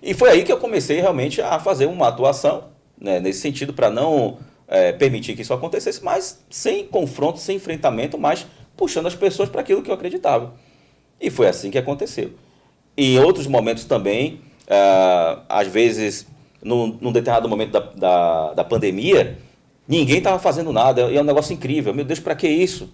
E foi aí que eu comecei realmente a fazer uma atuação, né, nesse sentido, para não permitir que isso acontecesse, mas sem confronto, sem enfrentamento, mas puxando as pessoas para aquilo que eu acreditava. E foi assim que aconteceu. E em outros momentos também, às vezes, num determinado momento da pandemia, ninguém estava fazendo nada, e é um negócio incrível. Meu Deus, para que isso?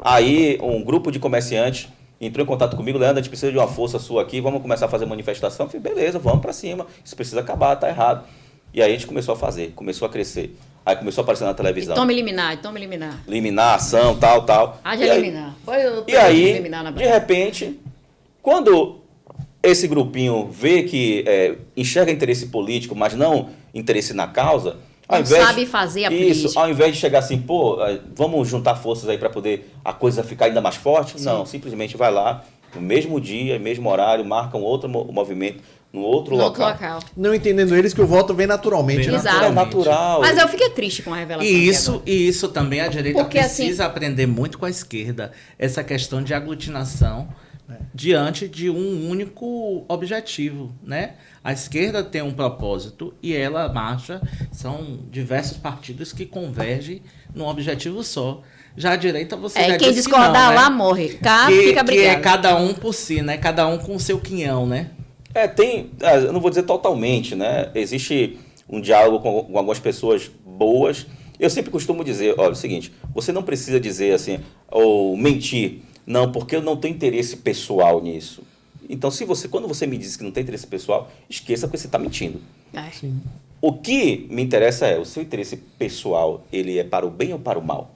Aí um grupo de comerciantes entrou em contato comigo: Leandro, a gente precisa de uma força sua aqui, vamos começar a fazer manifestação. Eu falei: beleza, vamos para cima, isso precisa acabar, tá errado. E aí a gente começou a fazer, começou a crescer. Aí começou a aparecer na televisão. Toma eliminar. Eliminar, ação, tal. De eliminar. E aí, de repente, quando esse grupinho vê que enxerga interesse político, mas não interesse na causa, sabe fazer a política. Isso, ao invés de chegar assim, vamos juntar forças aí para poder a coisa ficar ainda mais forte, sim. Não, simplesmente vai lá, no mesmo dia, mesmo horário, marca um outro movimento, no outro local. Não entendendo eles que o voto vem naturalmente. Exato. É natural. Mas eu fiquei triste com a revelação. E isso também a direita porque, precisa aprender muito com a esquerda. Essa questão de aglutinação diante de um único objetivo, né? A esquerda tem um propósito e ela marcha, são diversos partidos que convergem num objetivo só. Já a direita, você já quem disse discordar que não, né? lá morre. Fica brigado. Que é cada um por si, né? Cada um com o seu quinhão, né? Eu não vou dizer totalmente, né? Existe um diálogo com algumas pessoas boas. Eu sempre costumo dizer, olha, é o seguinte, você não precisa dizer assim, ou mentir, não, porque eu não tenho interesse pessoal nisso. Então, quando você me diz que não tem interesse pessoal, esqueça que você está mentindo. Sim. O que me interessa o seu interesse pessoal, ele é para o bem ou para o mal?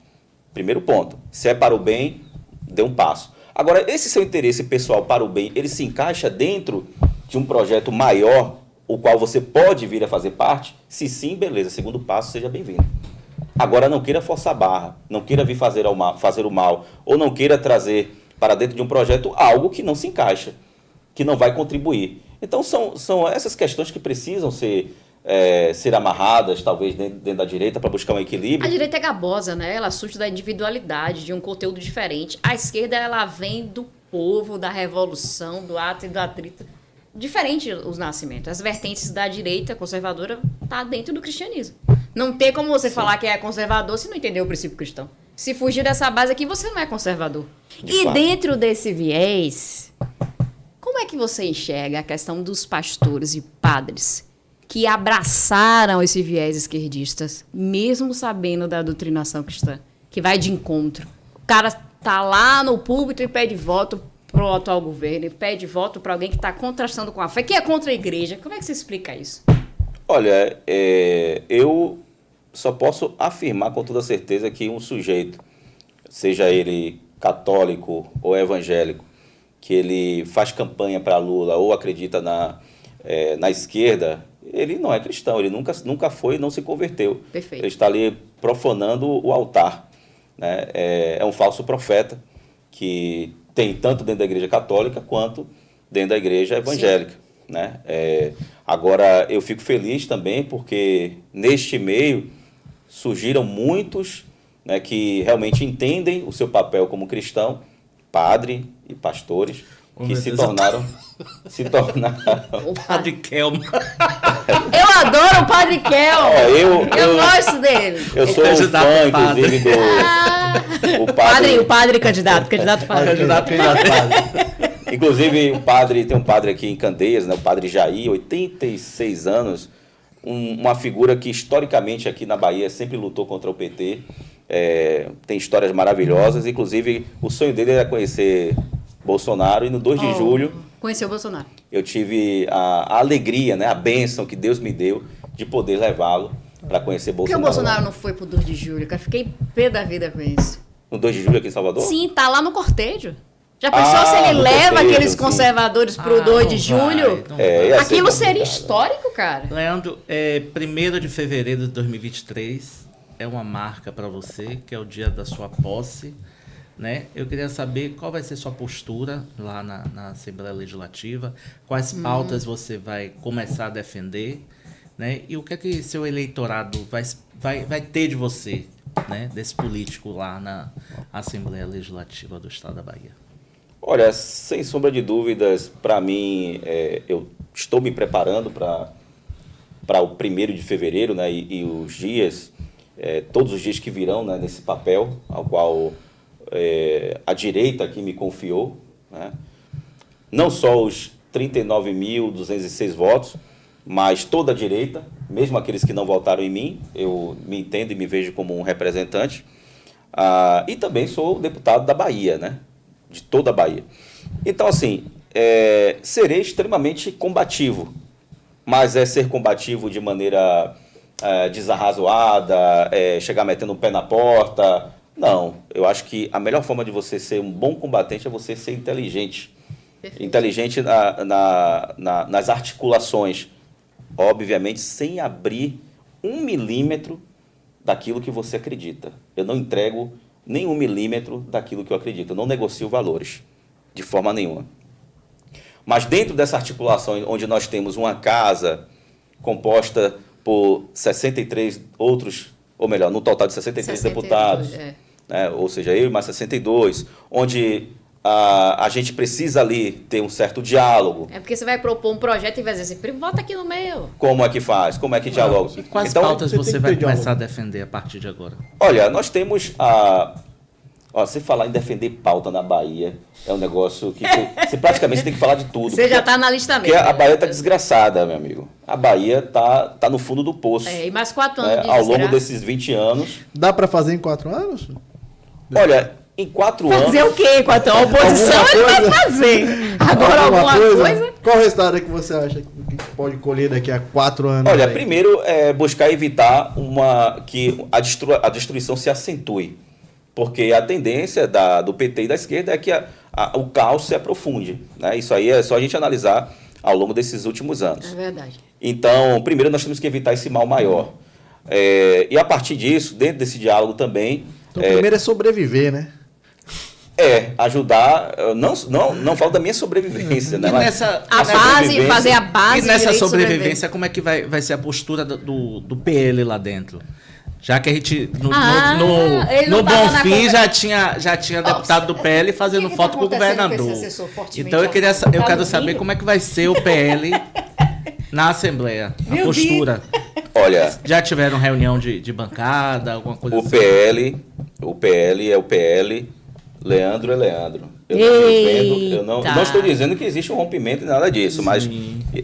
Primeiro ponto, se é para o bem, dê um passo. Agora, esse seu interesse pessoal para o bem, ele se encaixa dentro de um projeto maior, o qual você pode vir a fazer parte? Se sim, beleza, segundo passo, seja bem-vindo. Agora, não queira forçar a barra, não queira vir fazer o mal, ou não queira trazer para dentro de um projeto algo que não se encaixa, que não vai contribuir. Então, são essas questões que precisam ser amarradas, talvez, dentro da direita, para buscar um equilíbrio. A direita é gabosa, né? Ela surge da individualidade, de um conteúdo diferente. A esquerda, ela vem do povo, da revolução, do ato e do atrito. Diferente os nascimentos. As vertentes da direita conservadora tá dentro do cristianismo. Não tem como você falar que é conservador se não entender o princípio cristão. Se fugir dessa base aqui, você não é conservador. Dentro desse viés, como é que você enxerga a questão dos pastores e padres que abraçaram esse viés esquerdistas, mesmo sabendo da doutrinação cristã, que vai de encontro? O cara tá lá no púlpito e pede voto pro atual governo, e pede voto para alguém que está contrastando com a fé, que é contra a igreja. Como é que você explica isso? Olha, eu só posso afirmar com toda certeza que um sujeito, seja ele católico ou evangélico, que ele faz campanha para Lula ou acredita na esquerda, ele não é cristão, ele nunca foi e não se converteu. Perfeito. Ele está ali profanando o altar, né? É um falso profeta que tem tanto dentro da igreja católica quanto dentro da igreja evangélica, né? Agora, eu fico feliz também porque neste meio surgiram muitos, né, que realmente entendem o seu papel como cristão, padre e pastores, que se tornaram... O Padre Kelmo. Eu adoro o Padre Kelmo. Eu gosto dele. Eu sou um fã, inclusive, do... O padre candidato padre. Inclusive, tem um padre aqui em Candeias, né, o Padre Jair, 86 anos, uma figura que historicamente aqui na Bahia sempre lutou contra o PT, tem histórias maravilhosas, inclusive o sonho dele era conhecer Bolsonaro, e no 2 de julho... Conheceu o Bolsonaro. Eu tive a alegria, né, a bênção que Deus me deu de poder levá-lo para conhecer Bolsonaro. Por que o Bolsonaro não foi pro 2 de julho, cara? Fiquei pé da vida com isso. No 2 de julho aqui em Salvador? Sim, tá lá no cortejo. Já pensou se ele leva cortejo, aqueles sim. conservadores pro 2 de julho? Aquilo seria histórico, cara. Leandro, 1º de fevereiro de 2023 é uma marca para você, que é o dia da sua posse né? Eu queria saber qual vai ser sua postura lá na Assembleia Legislativa, quais pautas você vai começar a defender, né? E o que é que seu eleitorado vai ter de você, né? Desse político lá na Assembleia Legislativa do Estado da Bahia. Olha, sem sombra de dúvidas, para mim, eu estou me preparando para o 1º de fevereiro, né? E os dias, todos os dias que virão, né? Nesse papel, ao qual a direita aqui me confiou, né? Não só os 39.206 votos, mas toda a direita, mesmo aqueles que não votaram em mim, eu me entendo e me vejo como um representante. E também sou deputado da Bahia, né? De toda a Bahia. Então, assim, serei extremamente combativo, mas ser combativo de maneira desarrazoada, chegar metendo o pé na porta. Não, eu acho que a melhor forma de você ser um bom combatente é você ser inteligente. Perfeito. Inteligente nas articulações, obviamente sem abrir 1 milímetro daquilo que você acredita. Eu não entrego nem 1 milímetro daquilo que eu acredito. Eu não negocio valores, de forma nenhuma. Mas dentro dessa articulação, onde nós temos uma casa composta por 63 outros, ou melhor, no total de 63 deputados, né, ou seja, eu e mais 62, onde a gente precisa ali ter um certo diálogo. É porque você vai propor um projeto e vai dizer assim, vota aqui no meu. Como é que faz? Como é que dialoga? E quais pautas você vai começar a defender a partir de agora? Olha, nós temos se falar em defender pauta na Bahia, é um negócio que você praticamente tem que falar de tudo. Você já está na lista mesmo. Porque a Bahia está desgraçada, meu amigo. A Bahia tá no fundo do poço. E mais 4 anos de ao longo desses 20 anos. Dá para fazer em 4 anos? Olha, em 4 anos... Fazer o quê? Enquanto a oposição ele vai fazer. Agora alguma coisa? Qual resultado que você acha que pode colher daqui a 4 anos? Olha, primeiro buscar evitar que a destruição se acentue. Porque a tendência do PT e da esquerda é que o caos se aprofunde, né? Isso aí é só a gente analisar ao longo desses últimos anos. É verdade. Então, primeiro nós temos que evitar esse mal maior. E a partir disso, dentro desse diálogo também... Então, primeiro é sobreviver, né? Ajudar, não falo da minha sobrevivência, né? Fazer a base. E nessa sobrevivência, como é que vai ser a postura do PL lá dentro? Já que a gente, no Bonfim, já tinha deputado do PL fazendo foto com o governador. Então, eu quero saber como é que vai ser o PL na Assembleia, a postura. Olha, já tiveram reunião de bancada, alguma coisa assim? O PL é o PL, Leandro é Leandro. Eu não estou dizendo que existe um rompimento e nada disso, mas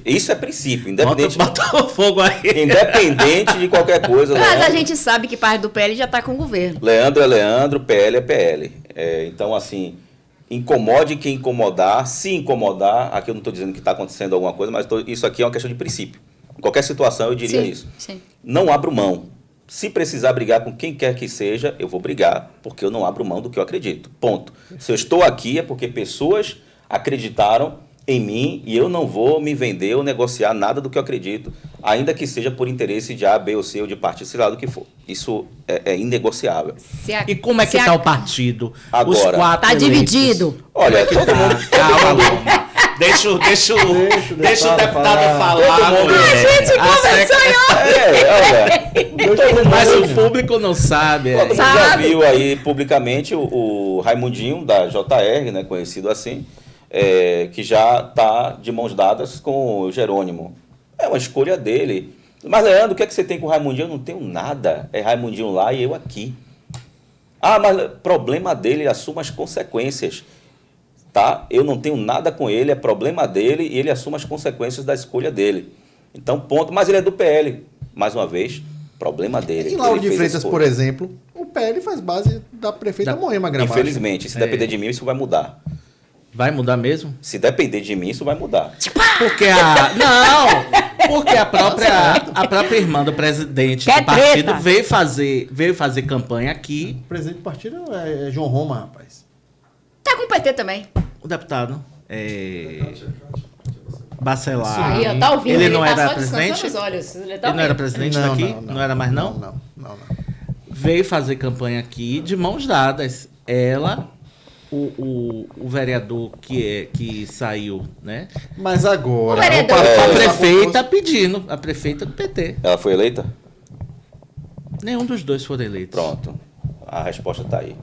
isso é princípio, independente. Bota o fogo aí. Independente de qualquer coisa. Mas a gente sabe que parte do PL já está com o governo. Leandro é Leandro, PL é PL. Então, assim, incomode quem incomodar. Se incomodar, aqui eu não estou dizendo que está acontecendo alguma coisa, mas isso aqui é uma questão de princípio. Em qualquer situação, eu diria isso. Sim. Não abro mão. Se precisar brigar com quem quer que seja, eu vou brigar, porque eu não abro mão do que eu acredito. Ponto. Se eu estou aqui é porque pessoas acreditaram em mim e eu não vou me vender ou negociar nada do que eu acredito, ainda que seja por interesse de A, B ou C ou de partido, sei lá do que for. Isso é inegociável. E como é que está o partido? Agora, os 4 está dividido. Olha, todo mundo... Calma, Deixa o deputado falar. A gente conversou mas o público não sabe. Todo mundo já viu aí publicamente o Raimundinho, da JR, né, conhecido assim, que já está de mãos dadas com o Jerônimo. É uma escolha dele. Mas, Leandro, o que é que você tem com o Raimundinho? Eu não tenho nada. É Raimundinho lá e eu aqui. Mas problema dele, assuma as consequências. Tá? Eu não tenho nada com ele, é problema dele e ele assume as consequências da escolha dele. Então, ponto. Mas ele é do PL. Mais uma vez, problema dele. Em Lauro de Freitas, por exemplo, o PL faz base da prefeita Moema Gramacho. Infelizmente, se depender de mim, isso vai mudar. Vai mudar mesmo? Se depender de mim, isso vai mudar. Porque porque a própria irmã do presidente do partido veio fazer campanha aqui. O presidente do partido é João Roma, rapaz. Tá com o PT também. O deputado Bacelar. Aí, ó, tá ouvindo. Ele não tá era só presidente? Os olhos. Ele não era presidente daqui? Não era mais não? Não. Veio fazer campanha aqui de mãos dadas. Ela o vereador que saiu, né? Mas agora... O vereador- A prefeita pedindo, a prefeita do PT. Ela foi eleita? Nenhum dos dois foram eleitos. Pronto. A resposta tá aí.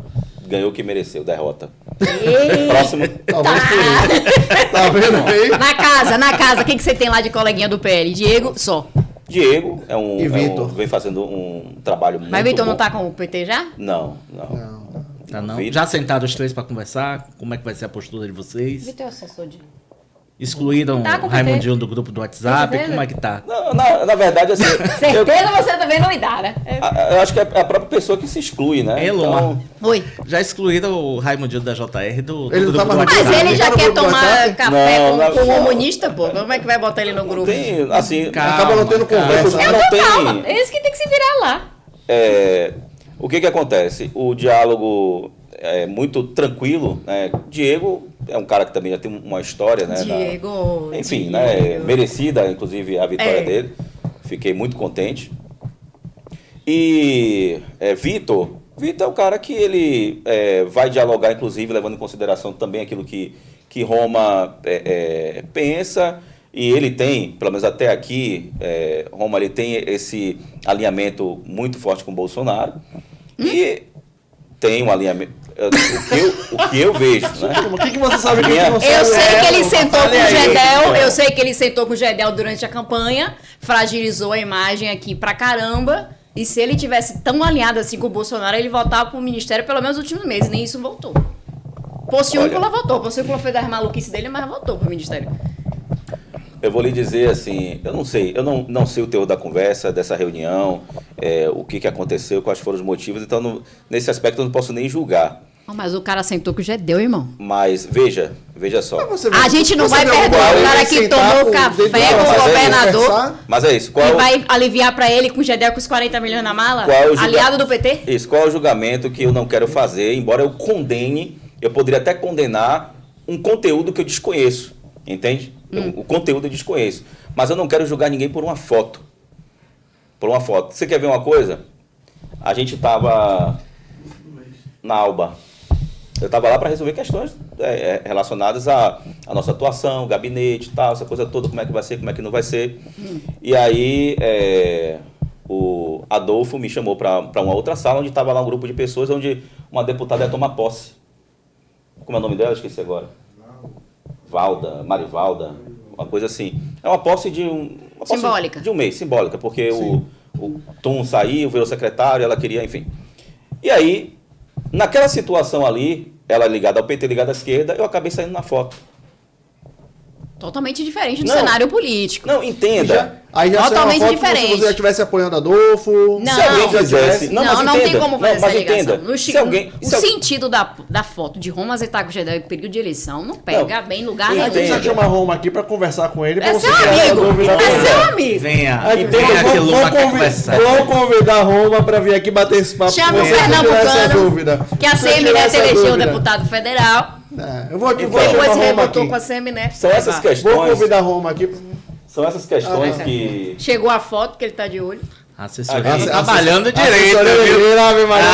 Ganhou o que mereceu, derrota. Ei, Próximo. Talvez por isso. Tá vendo aí? Na casa, quem que você tem lá de coleguinha do PL? Diego, só. Diego E Vitor? vem fazendo um trabalho muito Mas Vitor bom. não tá com o PT já? Não. Não. Tá, não? Vitor. Já sentaram os três para conversar? Como é que vai ser a postura de vocês? Vitor é assessor de... Excluíram Tá com o o PT. Raimundinho do grupo do WhatsApp? certeza? Como é que tá? Não, na verdade, assim... Certeza você também não me dá, né? eu acho que é a própria pessoa que se exclui, né? Elomar. Oi. Já excluíram o Raimundinho da JR do Ele não grupo tava do no WhatsApp. Mas ele já Tá no quer grupo do tomar WhatsApp? café Não, com o não. comunista, pô. Como é que vai botar ele no grupo? Tem, assim... Calma, Acaba não tendo calma. conversa. não Então, tem... calma. Eles que tem que se virar lá. O que acontece? O diálogo é muito tranquilo, né? Diego é um cara que também já tem uma história, né? Diego. Enfim, Diego. né? Merecida, inclusive, a vitória É. dele. Fiquei muito contente. E Vitor é o cara que ele vai dialogar, inclusive, levando em consideração também aquilo que Roma pensa. E ele tem, pelo menos até aqui, Roma ele tem esse alinhamento muito forte com o Bolsonaro. E tem um alinhamento. O que eu vejo, né? O que você sabe que Minha- não sabe? Eu sei que ele sentou com o aí, Gedel, é. eu sei que ele sentou com o Gedel durante a campanha, fragilizou a imagem aqui pra caramba. E se ele tivesse tão alinhado assim com o Bolsonaro, ele voltava pro ministério pelo menos nos últimos meses, nem isso voltou. Pociúncula voltou, Pociúncula fez as maluquices dele, mas voltou pro ministério. Eu vou lhe dizer assim, eu não sei o teor da conversa, dessa reunião, o que aconteceu, quais foram os motivos, então nesse aspecto eu não posso nem julgar. Oh, mas o cara sentou com o Gedel, irmão. Mas veja só. Você A gente não vai viu perdoar alguma o cara vez que sentar tomou com o café dedo com na o mesa e governador. conversar? Mas é isso, qual E vai aliviar pra ele com o Gedel com os 40 milhões na mala? qual é o julga- Aliado do PT? Isso, qual é o julgamento que eu não quero fazer, embora eu condene, eu poderia até condenar um conteúdo que eu desconheço, entende? O conteúdo eu desconheço, mas eu não quero julgar ninguém por uma foto. Por uma foto. Você quer ver uma coisa? A gente estava na Alba. Eu estava lá para resolver questões relacionadas à nossa atuação, gabinete e tal, essa coisa toda, como é que vai ser, como é que não vai ser. E aí o Adolfo me chamou para uma outra sala, onde estava lá um grupo de pessoas, onde uma deputada ia tomar posse. Como é o nome dela? Eu esqueci agora. Marivalda, uma coisa assim. É uma posse de uma posse Simbólica. de um mês, simbólica, porque o Tom saiu, virou secretário, ela queria, enfim. E aí, naquela situação ali, ela ligada ao PT, ligada à esquerda, eu acabei saindo na foto. Totalmente diferente do Não. cenário político. Não, entenda. Aí já saiu uma Totalmente foto como se diferente. você já estivesse apoiando Adolfo. Não. Se alguém Já quisesse... Não, mas não tem entenda. como fazer Não, mas essa ligação. entenda. No, Se alguém... o se alguém- sentido da foto de Roma Azetar com o Gedel em período de eleição não pega Não. bem em lugar A gente nenhum. precisa Entenda. chamar Roma aqui pra conversar com ele. Pra É você seu tirar essa amigo. dúvida É dele. seu amigo. Venha, Aí, venha que Luma quer conversar. Vamos convidar Roma pra vir aqui bater esse papo Chama com o você, pra tirar essa Pernambucano, dúvida. que a Pra tirar CMNet essa elegeu o dúvida. deputado federal. Eu vou Então, chamar Depois Roma revoltou aqui. com a CMNet. São essas Vou questões... convidar Roma aqui. São essas questões Ah, que... Chegou a foto que ele tá de olho. A assessoria Aqui- trabalhando direito, Assessoria viu? dele, Ave Maria.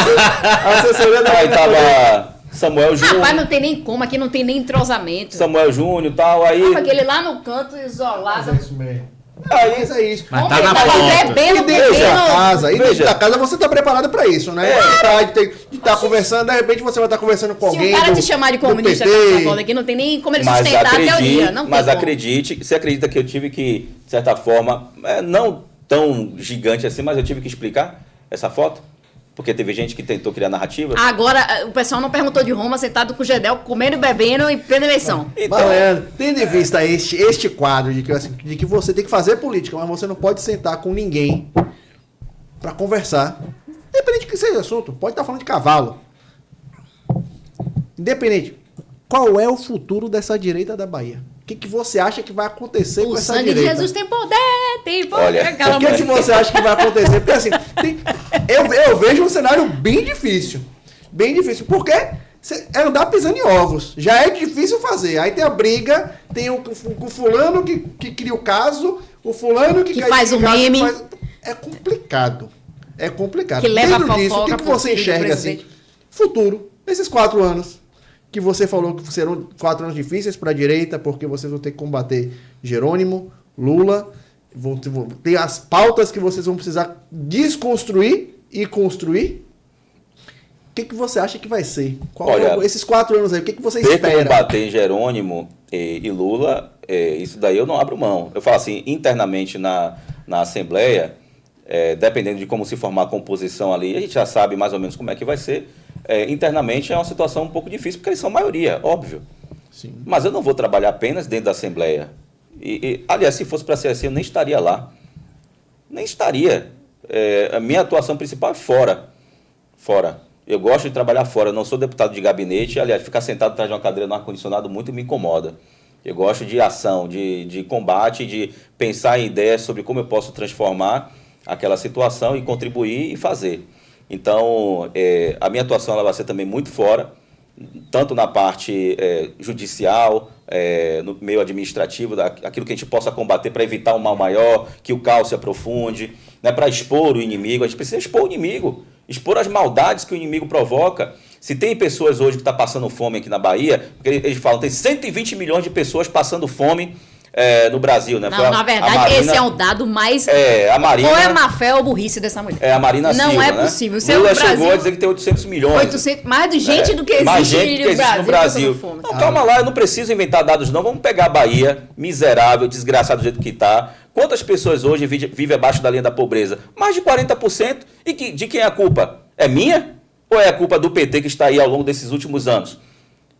Assessoria da Aí tava Samuel Júnior... Rapaz, não tem nem como, aqui não tem nem entrosamento. Samuel Júnior e tal, aí... Aquele lá no canto, isolado. É isso mesmo. Aí Mas é isso. Mas Homem, tá na tava foto. bebendo, E dentro da bebendo. casa, e dentro Veja. da casa você tá preparado pra isso, né? De estar conversando, de repente você vai estar conversando com Se alguém. o cara do- te chamar de do comunista PT. com essa foto aqui, não tem nem como ele sustentar a teoria. Não tem mas como. acredite, você acredita que eu tive que, de certa forma, não tão gigante assim, mas eu tive que explicar essa foto? Porque teve gente que tentou criar narrativa. Agora, o pessoal não perguntou de Roma, sentado com o Gedel, comendo e bebendo em plena eleição. Então, Malandro, tendo em vista este quadro de que você tem que fazer política, mas você não pode sentar com ninguém pra conversar. Independente de que seja assunto, pode estar falando de cavalo. Independente. Qual é o futuro dessa direita da Bahia? O que você acha que vai acontecer com O essa sangue de direita? Jesus tem poder, tem poder. Olha, aquela O que você acha que vai acontecer? Porque assim, eu vejo um cenário bem difícil. Bem difícil. Porque é andar pisando em ovos. Já é difícil fazer. Aí tem a briga, tem o fulano que cria o caso, o fulano que faz o caso, meme. É complicado. É complicado. Que leva Dentro a disso, o fofoca que pro você filho do enxerga assim? presidente. Futuro, nesses 4 anos. que você falou que serão 4 anos difíceis para a direita, porque vocês vão ter que combater Jerônimo, Lula, vão ter as pautas que vocês vão precisar desconstruir e construir. O que você acha que vai ser? Olha, esses 4 anos aí, o que você ter espera? combater Jerônimo e Lula, isso daí eu não abro mão. Eu falo assim, internamente na Assembleia, dependendo de como se formar a composição ali, a gente já sabe mais ou menos como é que vai ser. Internamente é uma situação um pouco difícil, porque eles são maioria, óbvio. Sim. Mas eu não vou trabalhar apenas dentro da Assembleia. Aliás, se fosse para ser assim, eu nem estaria lá. Nem estaria. A minha atuação principal é fora. Eu gosto de trabalhar fora. Eu não sou deputado de gabinete. Aliás, ficar sentado atrás de uma cadeira no ar-condicionado muito me incomoda. Eu gosto de ação, de combate, de pensar em ideias sobre como eu posso transformar aquela situação e contribuir e fazer. Então, a minha atuação ela vai ser também muito fora, tanto na parte judicial, no meio administrativo, aquilo que a gente possa combater para evitar um mal maior, que o caos se aprofunde, né, para expor o inimigo. A gente precisa expor o inimigo, expor as maldades que o inimigo provoca. Se tem pessoas hoje que estão passando fome aqui na Bahia, porque eles falam que tem 120 milhões de pessoas passando fome no Brasil, né? Não, na verdade, Marina, esse é o dado mais... a Marina, ou é má fé ou burrice dessa mulher. A Marina não Silva, é né? possível. Lula chegou a dizer que tem 800 milhões. Mais de gente do que existe, mais gente do que existe no Brasil. Não, calma lá, eu não preciso inventar dados não. Vamos pegar a Bahia, miserável, desgraçado do jeito que está. Quantas pessoas hoje vivem abaixo da linha da pobreza? Mais de 40%. E de quem é a culpa? É minha? Ou é a culpa do PT que está aí ao longo desses últimos anos?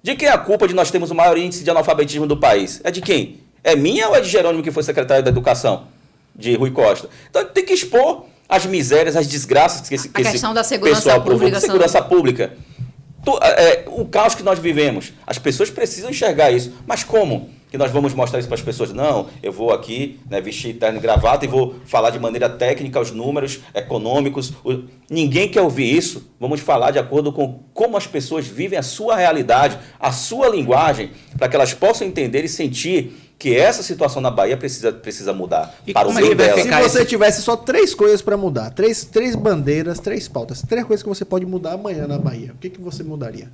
De quem é a culpa de nós termos o maior índice de analfabetismo do país? É de quem? É minha ou é de Jerônimo, que foi secretário da Educação, de Rui Costa? Então tem que expor as misérias, as desgraças que esse questão da segurança pessoal pública. Segurança pública. O caos que nós vivemos. As pessoas precisam enxergar isso. Mas como que nós vamos mostrar isso para as pessoas? Não, eu vou aqui, né, vestir terno e gravata e vou falar de maneira técnica os números econômicos. Ninguém quer ouvir isso. Vamos falar de acordo com como as pessoas vivem a sua realidade, a sua linguagem, para que elas possam entender e sentir que essa situação na Bahia precisa mudar. E para o bem dela. Se você tivesse só 3 coisas para mudar, três bandeiras, 3 pautas, 3 coisas que você pode mudar amanhã na Bahia, o que você mudaria?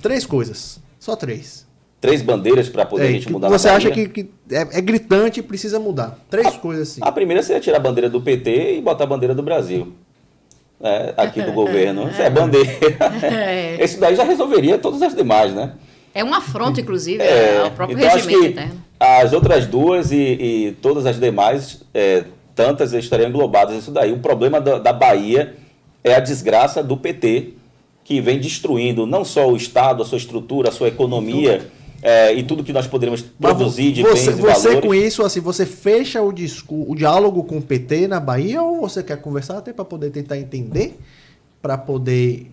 3 coisas, só 3. 3 bandeiras para poder a gente mudar na Bahia. Você acha que é gritante e precisa mudar? 3 coisas assim. A primeira seria tirar a bandeira do PT e botar a bandeira do Brasil. Aqui do governo. Isso é bandeira. Esse daí já resolveria todas as demais, né? É um afronto, inclusive, ao próprio então regimento acho que interno. As outras 2 e todas as demais, tantas estariam englobadas nisso daí. O problema da Bahia é a desgraça do PT, que vem destruindo não só o Estado, a sua estrutura, a sua economia, e tudo que nós poderemos produzir de bens e valores. Você com isso, assim, você fecha o diálogo com o PT na Bahia, ou você quer conversar até para poder tentar entender, para poder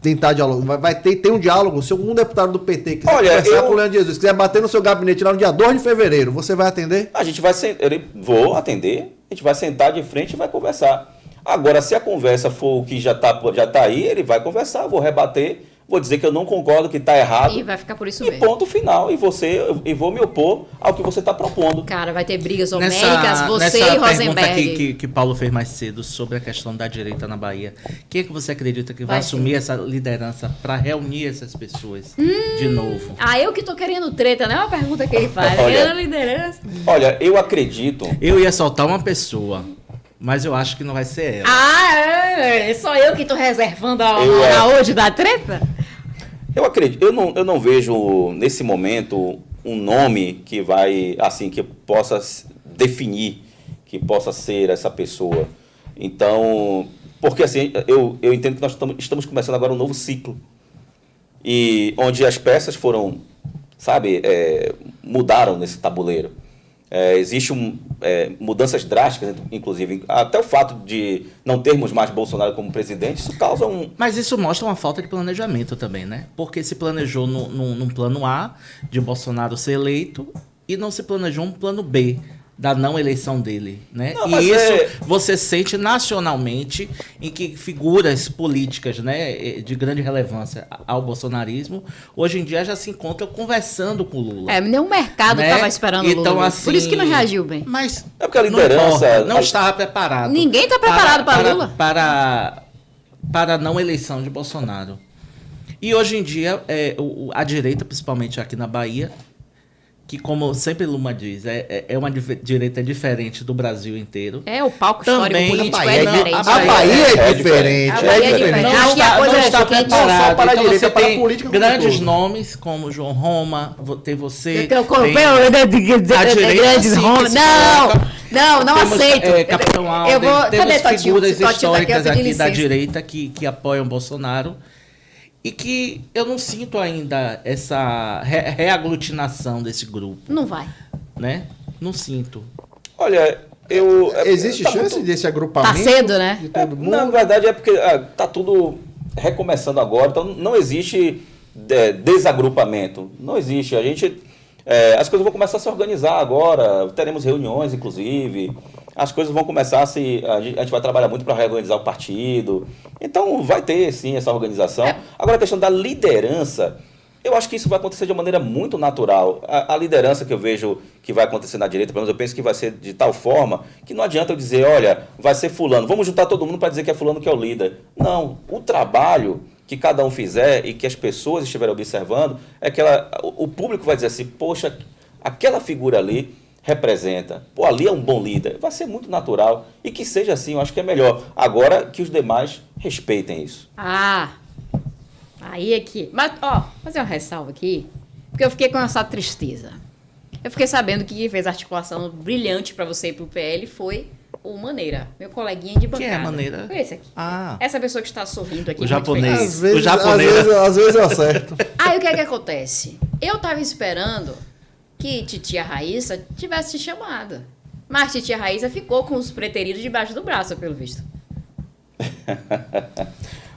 tentar dialogar? Vai ter um diálogo. Se algum deputado do PT quiser conversar com o Leandro Jesus, quiser bater no seu gabinete lá no dia 2 de fevereiro, você vai atender? A gente vai vou atender, a gente vai sentar de frente e vai conversar. Agora, se a conversa for o que já tá aí, ele vai conversar, vou rebater, vou dizer que eu não concordo, que está errado. E vai ficar por isso mesmo. E ponto final. E vou me opor ao que você está propondo. Cara, vai ter brigas homéricas, você e Rosenberg. Nessa pergunta que Paulo fez mais cedo sobre a questão da direita na Bahia, quem é que você acredita que vai assumir essa liderança para reunir essas pessoas de novo? Eu que tô querendo treta, não é uma pergunta que ele faz. Querendo liderança. Olha, eu acredito... Eu ia soltar uma pessoa, mas eu acho que não vai ser ela. Só eu que tô reservando a hoje da treta? Eu acredito, eu não vejo nesse momento um nome que vai, assim, que possa definir, que possa ser essa pessoa. Então, porque assim, eu entendo que nós estamos começando agora um novo ciclo. E onde as peças foram, mudaram nesse tabuleiro. Existem mudanças drásticas, inclusive. Até o fato de não termos mais Bolsonaro como presidente, isso causa Mas isso mostra uma falta de planejamento também, né? Porque se planejou num plano A de Bolsonaro ser eleito e não se planejou um plano B da não eleição dele, né? Não, e isso você sente nacionalmente em que figuras políticas, né, de grande relevância ao bolsonarismo, hoje em dia já se encontram conversando com o Lula. Nem o mercado estava esperando o Lula. Então, assim, por isso que não reagiu bem. Mas porque a liderança não estava preparado. Ninguém está preparado para Lula. Para a não eleição de Bolsonaro. E hoje em dia, a direita, principalmente aqui na Bahia, que como sempre Luma diz, é uma direita diferente do Brasil inteiro. É, o palco Também, histórico político a Bahia é não, diferente. A Bahia é diferente. A Bahia é diferente. Aqui a coisa não é está quente. Não só preparado. para a Então direita, você para a tem política como grandes todo. nomes, como João Roma, tem você. Eu tem a direita, grandes sim, Roma. que se coloca. Não Temos, aceito. Capitão Alden, Eu vou. Cadê temos Totinho? figuras Totinho tá aqui, eu históricas pedi aqui da licença. direita que apoiam Bolsonaro e que eu não sinto ainda essa reaglutinação desse grupo, Não vai. né? Não sinto. Olha, Existe tá chance muito- desse agrupamento? Tá cedo, né? De todo mundo? Na verdade é porque tá tudo recomeçando agora, então não existe desagrupamento. Não existe. As coisas vão começar a se organizar agora, teremos reuniões, inclusive. As coisas vão começar a se. A gente vai trabalhar muito para reorganizar o partido. Então vai ter, sim, essa organização. Agora, a questão da liderança, eu acho que isso vai acontecer de uma maneira muito natural. A liderança que eu vejo que vai acontecer na direita, pelo menos eu penso que vai ser de tal forma que não adianta eu dizer, olha, vai ser fulano, vamos juntar todo mundo para dizer que é fulano que é o líder. Não, o trabalho que cada um fizer e que as pessoas estiverem observando, o público vai dizer assim, poxa, aquela figura ali representa, pô, ali é um bom líder. Vai ser muito natural e que seja assim, eu acho que é melhor. Agora que os demais respeitem isso. Aí aqui. Mas, ó, fazer uma ressalva aqui, porque eu fiquei com essa tristeza. Eu fiquei sabendo que quem fez a articulação brilhante para você ir pro PL foi o Maneira, meu coleguinha de bancada. Quem é Maneira? Foi esse aqui. Ah, Essa pessoa que está sorrindo aqui. O muito japonês. feliz. Às vezes, O japonês. às vezes eu acerto. Aí o que é que acontece? Eu tava esperando que titia Raíssa tivesse te chamado. Mas titia Raíssa ficou com os preteridos debaixo do braço, pelo visto.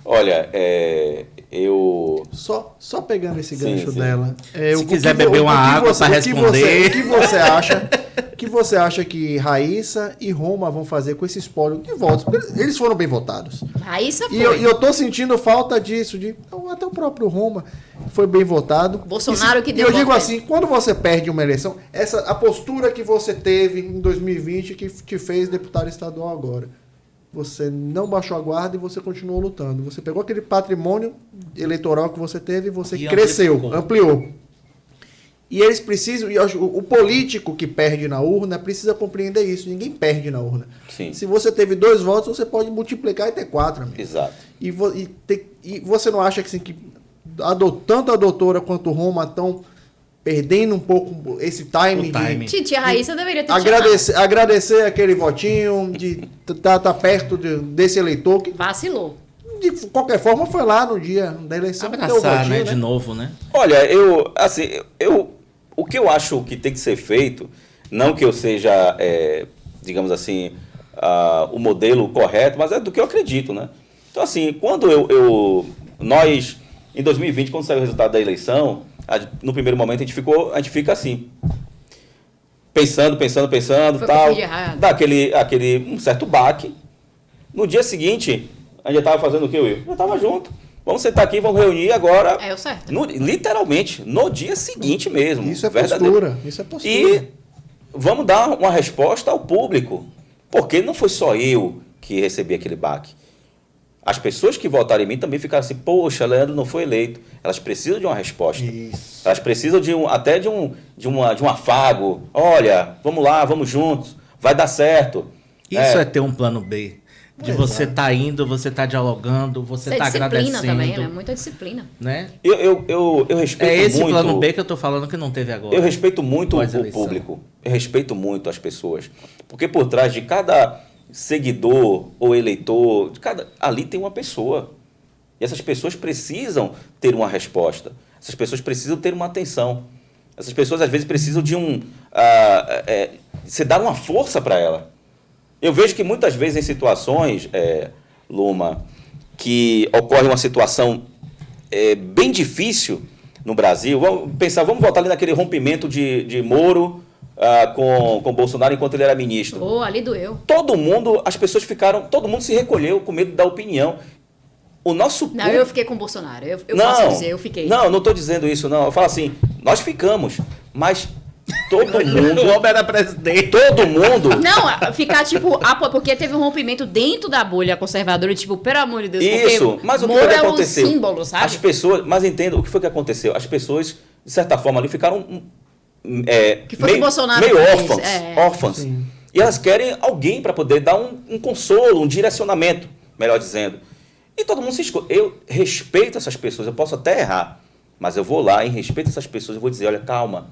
Olha, eu... Só pegando esse Sim, gancho sim. dela. Se quiser beber uma água pra responder. O que você acha que Raíssa e Roma vão fazer com esse espólio de votos? Porque eles foram bem votados. Raíssa foi. E eu tô sentindo falta disso, até o próprio Roma foi bem votado. Bolsonaro que deu E eu digo voto assim, quando você perde uma eleição, a postura que você teve em 2020 que te fez deputado estadual agora. Você não baixou a guarda e você continuou lutando. Você pegou aquele patrimônio eleitoral que você teve e você cresceu, ampliou. E eles precisam, o político que perde na urna precisa compreender isso. Ninguém perde na urna. Sim. Se você teve 2 votos, você pode multiplicar e ter 4, amigo. Exato. E você não acha que, assim, que tanto a doutora quanto o Roma estão perdendo um pouco esse time, O time. Titia Raíssa deveria ter agradecer aquele votinho, de estar perto desse eleitor que, Vacilou. de qualquer forma, foi lá no dia da eleição. deu o Abraçar, votinho, né? De novo, né? Olha, o que eu acho que tem que ser feito, não que eu seja, digamos assim, o modelo correto, mas é do que eu acredito, né? Então, assim, quando nós, em 2020, quando saiu o resultado da eleição, no primeiro momento a gente fica assim, pensando, Foi tal, que fiz de errado. dá aquele um certo baque. No dia seguinte, a gente já estava fazendo o quê, Will? Já estava junto. Vamos sentar aqui, vamos reunir agora. É o certo. Literalmente, no dia seguinte mesmo. Isso é verdadeiro. postura. Isso é postura. E vamos dar uma resposta ao público. Porque não foi só eu que recebi aquele baque. As pessoas que votaram em mim também ficaram assim, poxa, Leandro não foi eleito. Elas precisam de uma resposta. Isso. Elas precisam até de um afago. Olha, vamos lá, vamos juntos. Vai dar certo. Isso é ter um plano B. De Exato. você tá indo, você tá dialogando, você Isso é tá disciplina agradecendo. também, né? Muita disciplina. Né? Eu respeito É esse muito... plano B que eu tô falando que não teve agora. Eu respeito muito o Pós-eleição. público. Eu respeito muito as pessoas. Porque por trás de cada seguidor ou eleitor, ali tem uma pessoa. E essas pessoas precisam ter uma resposta. Essas pessoas precisam ter uma atenção. Essas pessoas, às vezes, precisam de você dar uma força para ela. Eu vejo que muitas vezes em situações, Luma, que ocorre uma situação bem difícil no Brasil, vamos voltar ali naquele rompimento de Moro com Bolsonaro enquanto ele era ministro. Ali doeu. Todo mundo se recolheu com medo da opinião. O nosso Não, eu fiquei com o Bolsonaro. Eu posso dizer, eu fiquei. Não estou dizendo isso, não. Eu falo assim, nós ficamos, mas Todo O mundo, homem era presidente. todo mundo. Não, ficar tipo, porque teve um rompimento dentro da bolha conservadora, tipo, pelo amor de Deus, Isso, porque mas o que Moro foi que é um aconteceu? símbolo, sabe? As pessoas, mas entenda o que foi que aconteceu. As pessoas, de certa forma, ali ficaram Que foi que o Bolsonaro meio fez, órfãs. é. órfãs. Sim. E elas querem alguém para poder dar um consolo, um direcionamento, melhor dizendo. E todo mundo se escolhe. Eu respeito essas pessoas, eu posso até errar, mas eu vou lá, em respeito a essas pessoas, eu vou dizer, olha, calma,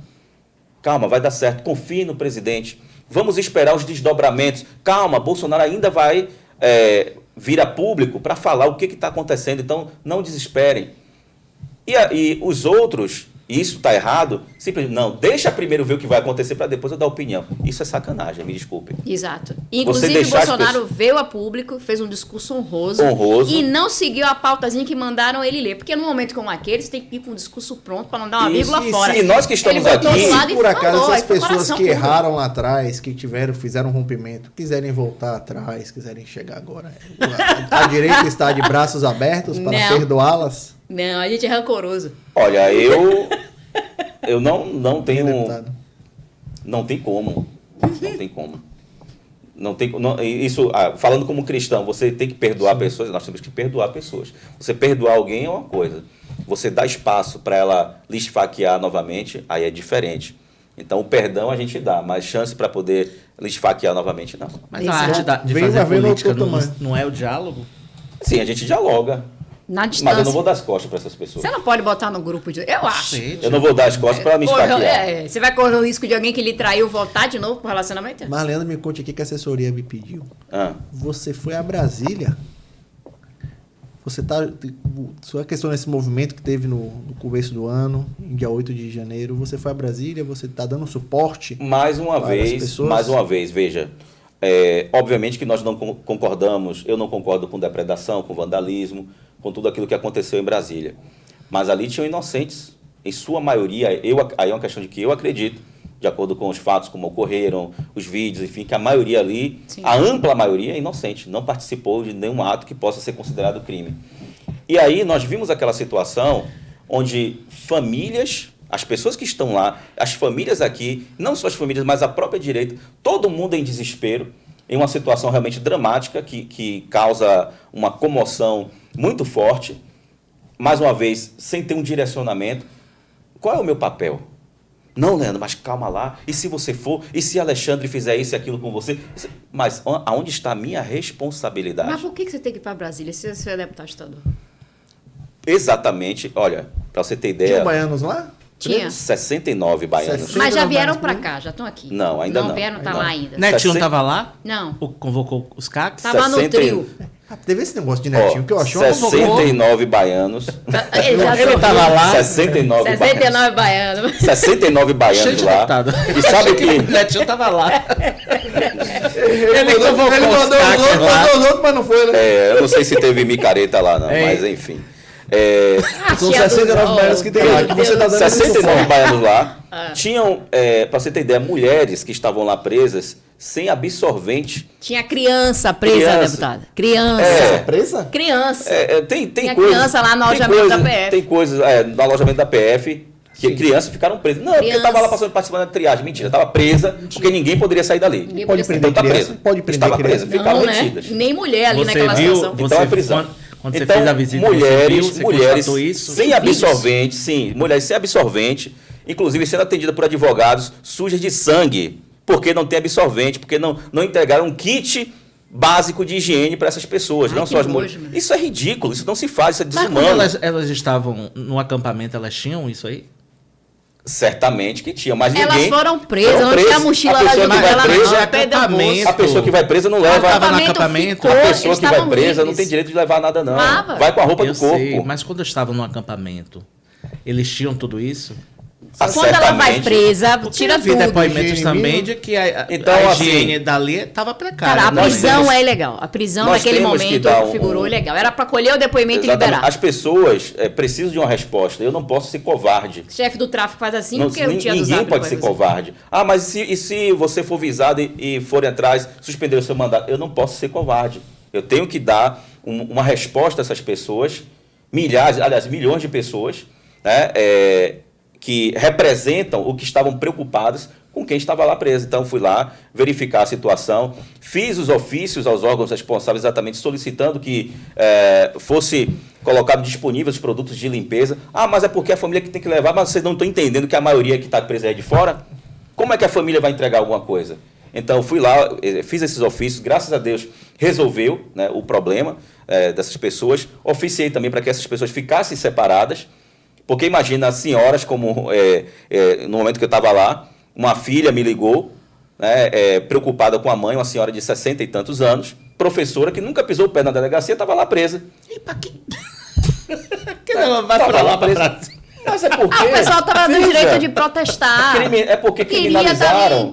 vai dar certo, confie no presidente, vamos esperar os desdobramentos, calma, Bolsonaro ainda vai vir a público para falar o que está acontecendo, então não desesperem. E os outros, isso está errado, simplesmente, não, deixa primeiro ver o que vai acontecer para depois eu dar opinião. Isso é sacanagem, me desculpe. Exato. Inclusive, o deixar as Bolsonaro veio a público, fez um discurso honroso. E não seguiu a pautazinha que mandaram ele ler. Porque num momento como aquele, você tem que ir com um discurso pronto para não dar uma vírgula fora. E nós que estamos Ele botou aqui... do lado Se e por acaso falou, essas aí foi pessoas coração que puro. erraram lá atrás, que fizeram um rompimento, quiserem voltar atrás, quiserem chegar agora, a direita está de braços abertos para Não. perdoá-las. Não, a gente é rancoroso. Olha, eu não tenho... Deputado. Não tem como. Não tem como. Isso, falando como cristão, você tem que perdoar pessoas, nós temos que perdoar pessoas. Você perdoar alguém é uma coisa. Você dá espaço para ela lhe esfaquear novamente, aí é diferente. Então, o perdão a gente dá, mas chance para poder lhe esfaquear novamente, não. Mas a arte de Vem fazer uma vez no política outro não, tamanho. não é o diálogo? Sim, a gente dialoga, Na mas eu distância. não vou dar as costas para essas pessoas. Você não pode botar no grupo de... Eu acho. Gente, Eu não vou dar as costas para me esfaquear. Você vai correr o risco de alguém que lhe traiu voltar de novo pro relacionamento? Marlena, me conte aqui que a assessoria me pediu. Ah, Você foi a Brasília? Você tá... Sua questão nesse movimento que teve no começo do ano, em dia 8 de janeiro, você foi a Brasília, você está dando suporte? mais uma Para as vez, pessoas? veja, obviamente que nós não concordamos, eu não concordo com depredação, com vandalismo, com tudo aquilo que aconteceu em Brasília. Mas ali tinham inocentes, em sua maioria, aí é uma questão de que eu acredito, de acordo com os fatos como ocorreram, os vídeos, enfim, que a maioria ali, Sim. a ampla maioria é inocente, não participou de nenhum ato que possa ser considerado crime. E aí nós vimos aquela situação onde famílias, as pessoas que estão lá, as famílias aqui, não só as famílias, mas a própria direita, todo mundo em desespero, em uma situação realmente dramática que causa uma comoção muito forte, mais uma vez, sem ter um direcionamento. Qual é o meu papel? Não, Leandro, mas calma lá. E se você for? E se Alexandre fizer isso e aquilo com você? Mas aonde está a minha responsabilidade? Mas por que você tem que ir para Brasília se você é deputado estadual? Exatamente. Olha, para você ter Tinha ideia, baianos lá? Tinha. 69 baianos. 60. Mas já não vieram mais, para cá, já estão aqui. Não, ainda não. Não vieram, tá Não. lá ainda. Netinho 60. tava lá? Não. Convocou os CACs? Tava no 60. trio. Ah, teve esse negócio de netinho que eu achei uma 69 baianos. Ele já Ele sorriu. tava lá. 69 baianos. 69 baianos. 69 Cheio baianos de lá. deputado. E sabe que... O Netinho tava lá. Ele convocou mandou os os CACs outros, lá. mandou os outros, mas não foi, né? eu não sei se teve micareta lá, não, É. mas enfim. São Tia do 69 Zol. baianos que tem lá, que você tá dando esse 69 suporte. baianos lá. Tinham, para você ter ideia, mulheres que estavam lá presas sem absorvente. Tinha criança presa, Criança. deputada. Criança. É. Presa? Criança. Tem Tinha coisas, criança lá no tem alojamento da coisas- PF. Tem coisas no alojamento da PF que crianças ficaram presas. Não, porque Criança. estava lá participando da triagem. Mentira, estava presa porque ninguém poderia sair dali. Ninguém Pode podia prender Então tá criança? presa. Pode prender Estava criança? presa. Ficaram Não, né? retidas. Nem mulher ali Você naquela viu? situação. Então é Você, prisão. quando você Então, fez a visita, mulheres, você mulheres constatou isso? sem Tem absorvente, sim, mulheres sem absorvente, inclusive sendo atendidas por advogados sujas de sangue, porque não tem absorvente, porque não entregaram um kit básico de higiene para essas pessoas, Ai, não que só as nojo, mulheres. meu. Isso é ridículo, isso não se faz, isso é Mas quando desumano. elas estavam no acampamento, elas tinham isso aí? Certamente que tinha, mas Elas ninguém... foram presas, foram não tinha presas. mochila A lá pessoa de que vai ela presa- no pé do acampamento. bolso. A pessoa que vai presa não O leva... acampamento A ficou, pessoa eles que vai estavam presa não livres. tem direito de levar nada, não. Lava. Vai com a roupa Eu do corpo. sei, mas quando estavam no acampamento, eles tinham tudo isso? Quando ela vai Certamente. presa, Porque tira eu vi tudo. depoimetos Higiene também mínima. de que a Então, assim, higiene dali estava precária. Cara, a nós prisão temos- é ilegal. A prisão nós naquele temos que momento dar configurou ilegal. Era pra colher o depoimento e Exatamente. liberar. As pessoas precisam de uma resposta. Eu não posso ser covarde. O chefe do tráfico faz assim Não- porque o tia do ninguém Zap pode não ser faz assim. covarde. Ah, mas e se você for visado e forem atrás, suspender o seu mandato? Eu não posso ser covarde. Eu tenho que dar uma resposta a essas pessoas, milhares, aliás, milhões de pessoas, né, que representam o que estavam preocupados com quem estava lá preso. Então, fui lá verificar a situação, fiz os ofícios aos órgãos responsáveis exatamente solicitando que fosse colocado disponível os produtos de limpeza. Ah, mas é porque a família que tem que levar, mas vocês não estão entendendo que a maioria que está presa é de fora? Como é que a família vai entregar alguma coisa? Então, fui lá, fiz esses ofícios, graças a Deus, resolveu, né, o problema dessas pessoas. Oficiei também para que essas pessoas ficassem separadas, porque imagina as senhoras, como no momento que eu estava lá, uma filha me ligou, né, preocupada com a mãe, uma senhora de 60 e tantos anos, professora que nunca pisou o pé na delegacia, estava lá presa. E pra quê? Que não vai pra lá presa? Mas é porque... O pessoal estava no direito de protestar. É porque criminalizaram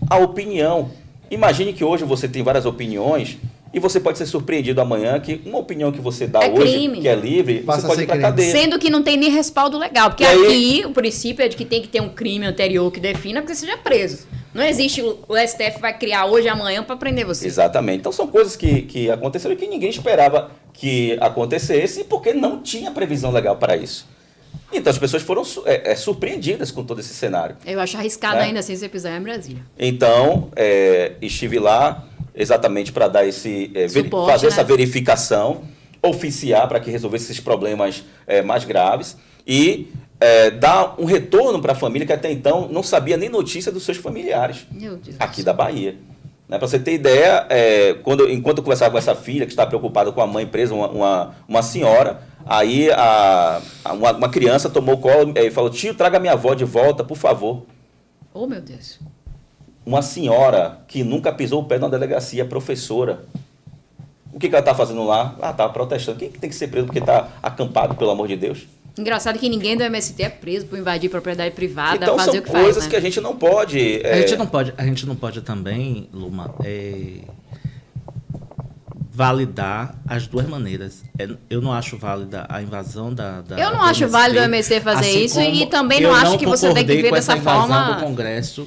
a opinião. Imagine que hoje você tem várias opiniões e você pode ser surpreendido amanhã que uma opinião que você dá hoje, crime. que é livre, Passa você pode a ir ser para crime. cadeia. Sendo que não tem nem respaldo legal. Porque E aí- aqui o princípio é de que tem que ter um crime anterior que defina porque você seja preso. Não existe o STF vai criar hoje e amanhã para prender você. Exatamente. Então são coisas que aconteceram e que ninguém esperava que acontecesse porque não tinha previsão legal para isso. Então as pessoas foram surpreendidas com todo esse cenário. Eu acho arriscado É. ainda assim você pisar em Brasília. Então, estive lá exatamente para dar Suporte, fazer né? essa verificação, oficiar para que resolvesse esses problemas mais graves e dar um retorno para a família que até então não sabia nem notícia dos seus familiares Meu Deus. aqui da Bahia. Né, para você ter ideia, enquanto eu conversava com essa filha que estava preocupada com a mãe presa, uma senhora, aí uma criança tomou o colo e falou: tio, traga minha avó de volta, por favor. Oh, meu Deus. Uma senhora que nunca pisou o pé na delegacia, professora. O que ela está fazendo lá? Ah, está protestando. Quem que tem que ser preso porque está acampado, pelo amor de Deus? Engraçado que ninguém do MST é preso por invadir propriedade privada, Então fazer são o que faz, coisas né? que a gente não pode... A gente não pode também, Luma, validar as duas maneiras. Eu não acho válida a invasão da Eu não acho válido o MST fazer isso e também não acho que você tem que ver dessa forma. Do Congresso,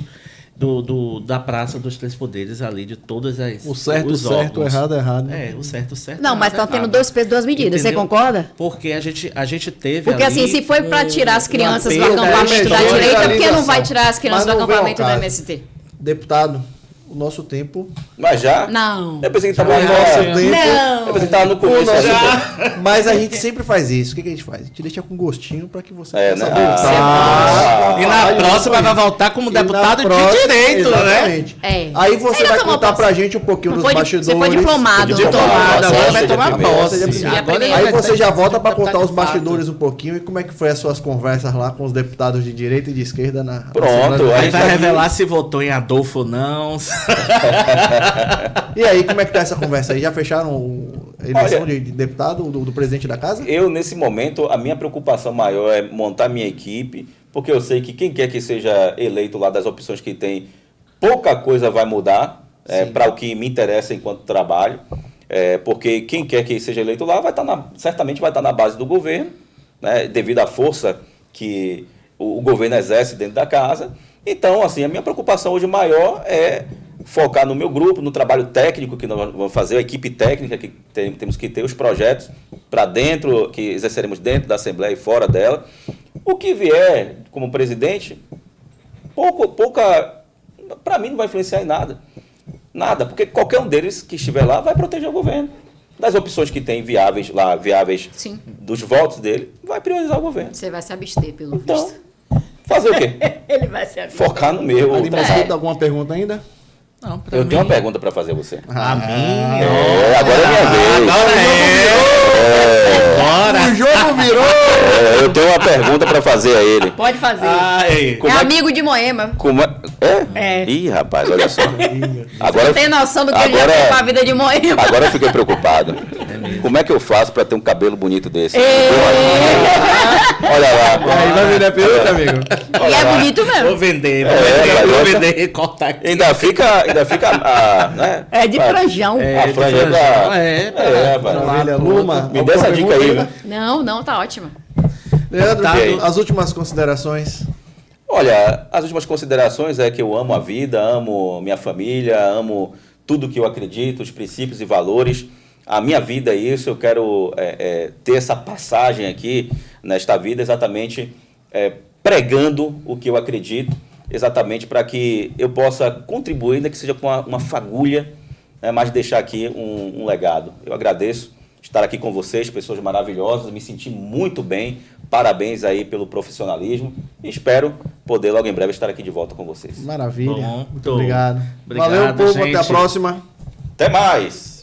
da Praça dos Três Poderes ali, de todas as O certo, os certo, o órgãos. errado, errado. O certo, certo. Não, mas errado, estão tendo errado. dois pesos, duas medidas. Você Entendeu? concorda? Porque a gente teve Porque ali assim, se foi para tirar as crianças do apelo acampamento da história, direita, por que não legalização. vai tirar as crianças Mas do não vem ao acampamento do caso. MST? Deputado, o nosso tempo... Mas já? Não. Eu pensei que estava O nosso tempo... Não. Eu pensei que estava no O começo. nosso- Mas a gente sempre faz isso. O que a gente faz? A gente deixa com gostinho para que você possa Né? E na próxima vai voltar como deputado de direito, né? exatamente. É. Aí você Ainda vai tomou contar posse. pra gente um pouquinho Não dos foi bastidores. você foi diplomado, Foi doutor. diplomado. Agora vai Seja tomar primeiro. posse. Seja Agora primeiro. ele Aí vai você ter já volta para deputado contar os de fato. bastidores um pouquinho e como é que foi as suas conversas lá com os deputados de direita e de esquerda na Pronto, Assembleia. Aí gente vai vai- revelar se votou em Adolfo ou não. E aí, como é que tá essa conversa aí? Já fecharam a eleição Olha, de deputado do presidente da casa? Eu, nesse momento, a minha preocupação maior é montar minha equipe, porque eu sei que quem quer que seja eleito lá das opções que tem, pouca coisa vai mudar para o que me interessa enquanto trabalho, porque quem quer que seja eleito lá certamente vai estar na base do governo, né, devido à força que o governo exerce dentro da casa. Então, assim, a minha preocupação hoje maior é focar no meu grupo, no trabalho técnico que nós vamos fazer, a equipe técnica que temos que ter, os projetos para dentro, que exerceremos dentro da Assembleia e fora dela. O que vier como presidente, para mim não vai influenciar em nada. Nada, porque qualquer um deles que estiver lá vai proteger o governo. Das opções que tem viáveis Sim. dos votos dele, vai priorizar o governo. Você vai se abster, pelo Então, visto. fazer o quê? Ele vai se abster. Focar no meu Ali, mas trabalho. tem alguma pergunta ainda? Não, pra Eu mim, tenho uma pergunta para fazer a você. A mim, Agora é minha vez. Agora O jogo virou! Eu tenho uma pergunta para fazer a ele. Pode fazer. Ai, Como é é que- amigo de Moema. Como é? É. Ih, rapaz, olha só. Não Agora, tem noção do que ele já agora- fez com a vida de Moema. agora eu fiquei preocupado. Como é que eu faço para ter um cabelo bonito desse? Olha lá. Aí vai vender a peruca, amigo? E é bonito vou mesmo. vender, É, vou essa- vender, cortar aqui. Ainda fica né? É de franjão. A franja franjão, pra... é, Maravilha, Luma. Me dê essa dica aí, né? Não, tá ótimo. Leandro, Tá, as últimas considerações. Olha, as últimas considerações é que eu amo a vida, amo minha família, amo tudo que eu acredito, os princípios e valores. A minha vida é isso, eu quero ter essa passagem aqui nesta vida exatamente pregando o que eu acredito, exatamente para que eu possa contribuir, ainda que seja com uma fagulha, né, mas deixar aqui um legado. Eu agradeço estar aqui com vocês, pessoas maravilhosas, me senti muito bem, parabéns aí pelo profissionalismo e espero poder logo em breve estar aqui de volta com vocês. Maravilha. Bom, Muito obrigado. Obrigado, Valeu, povo. gente. Até a próxima. Até mais!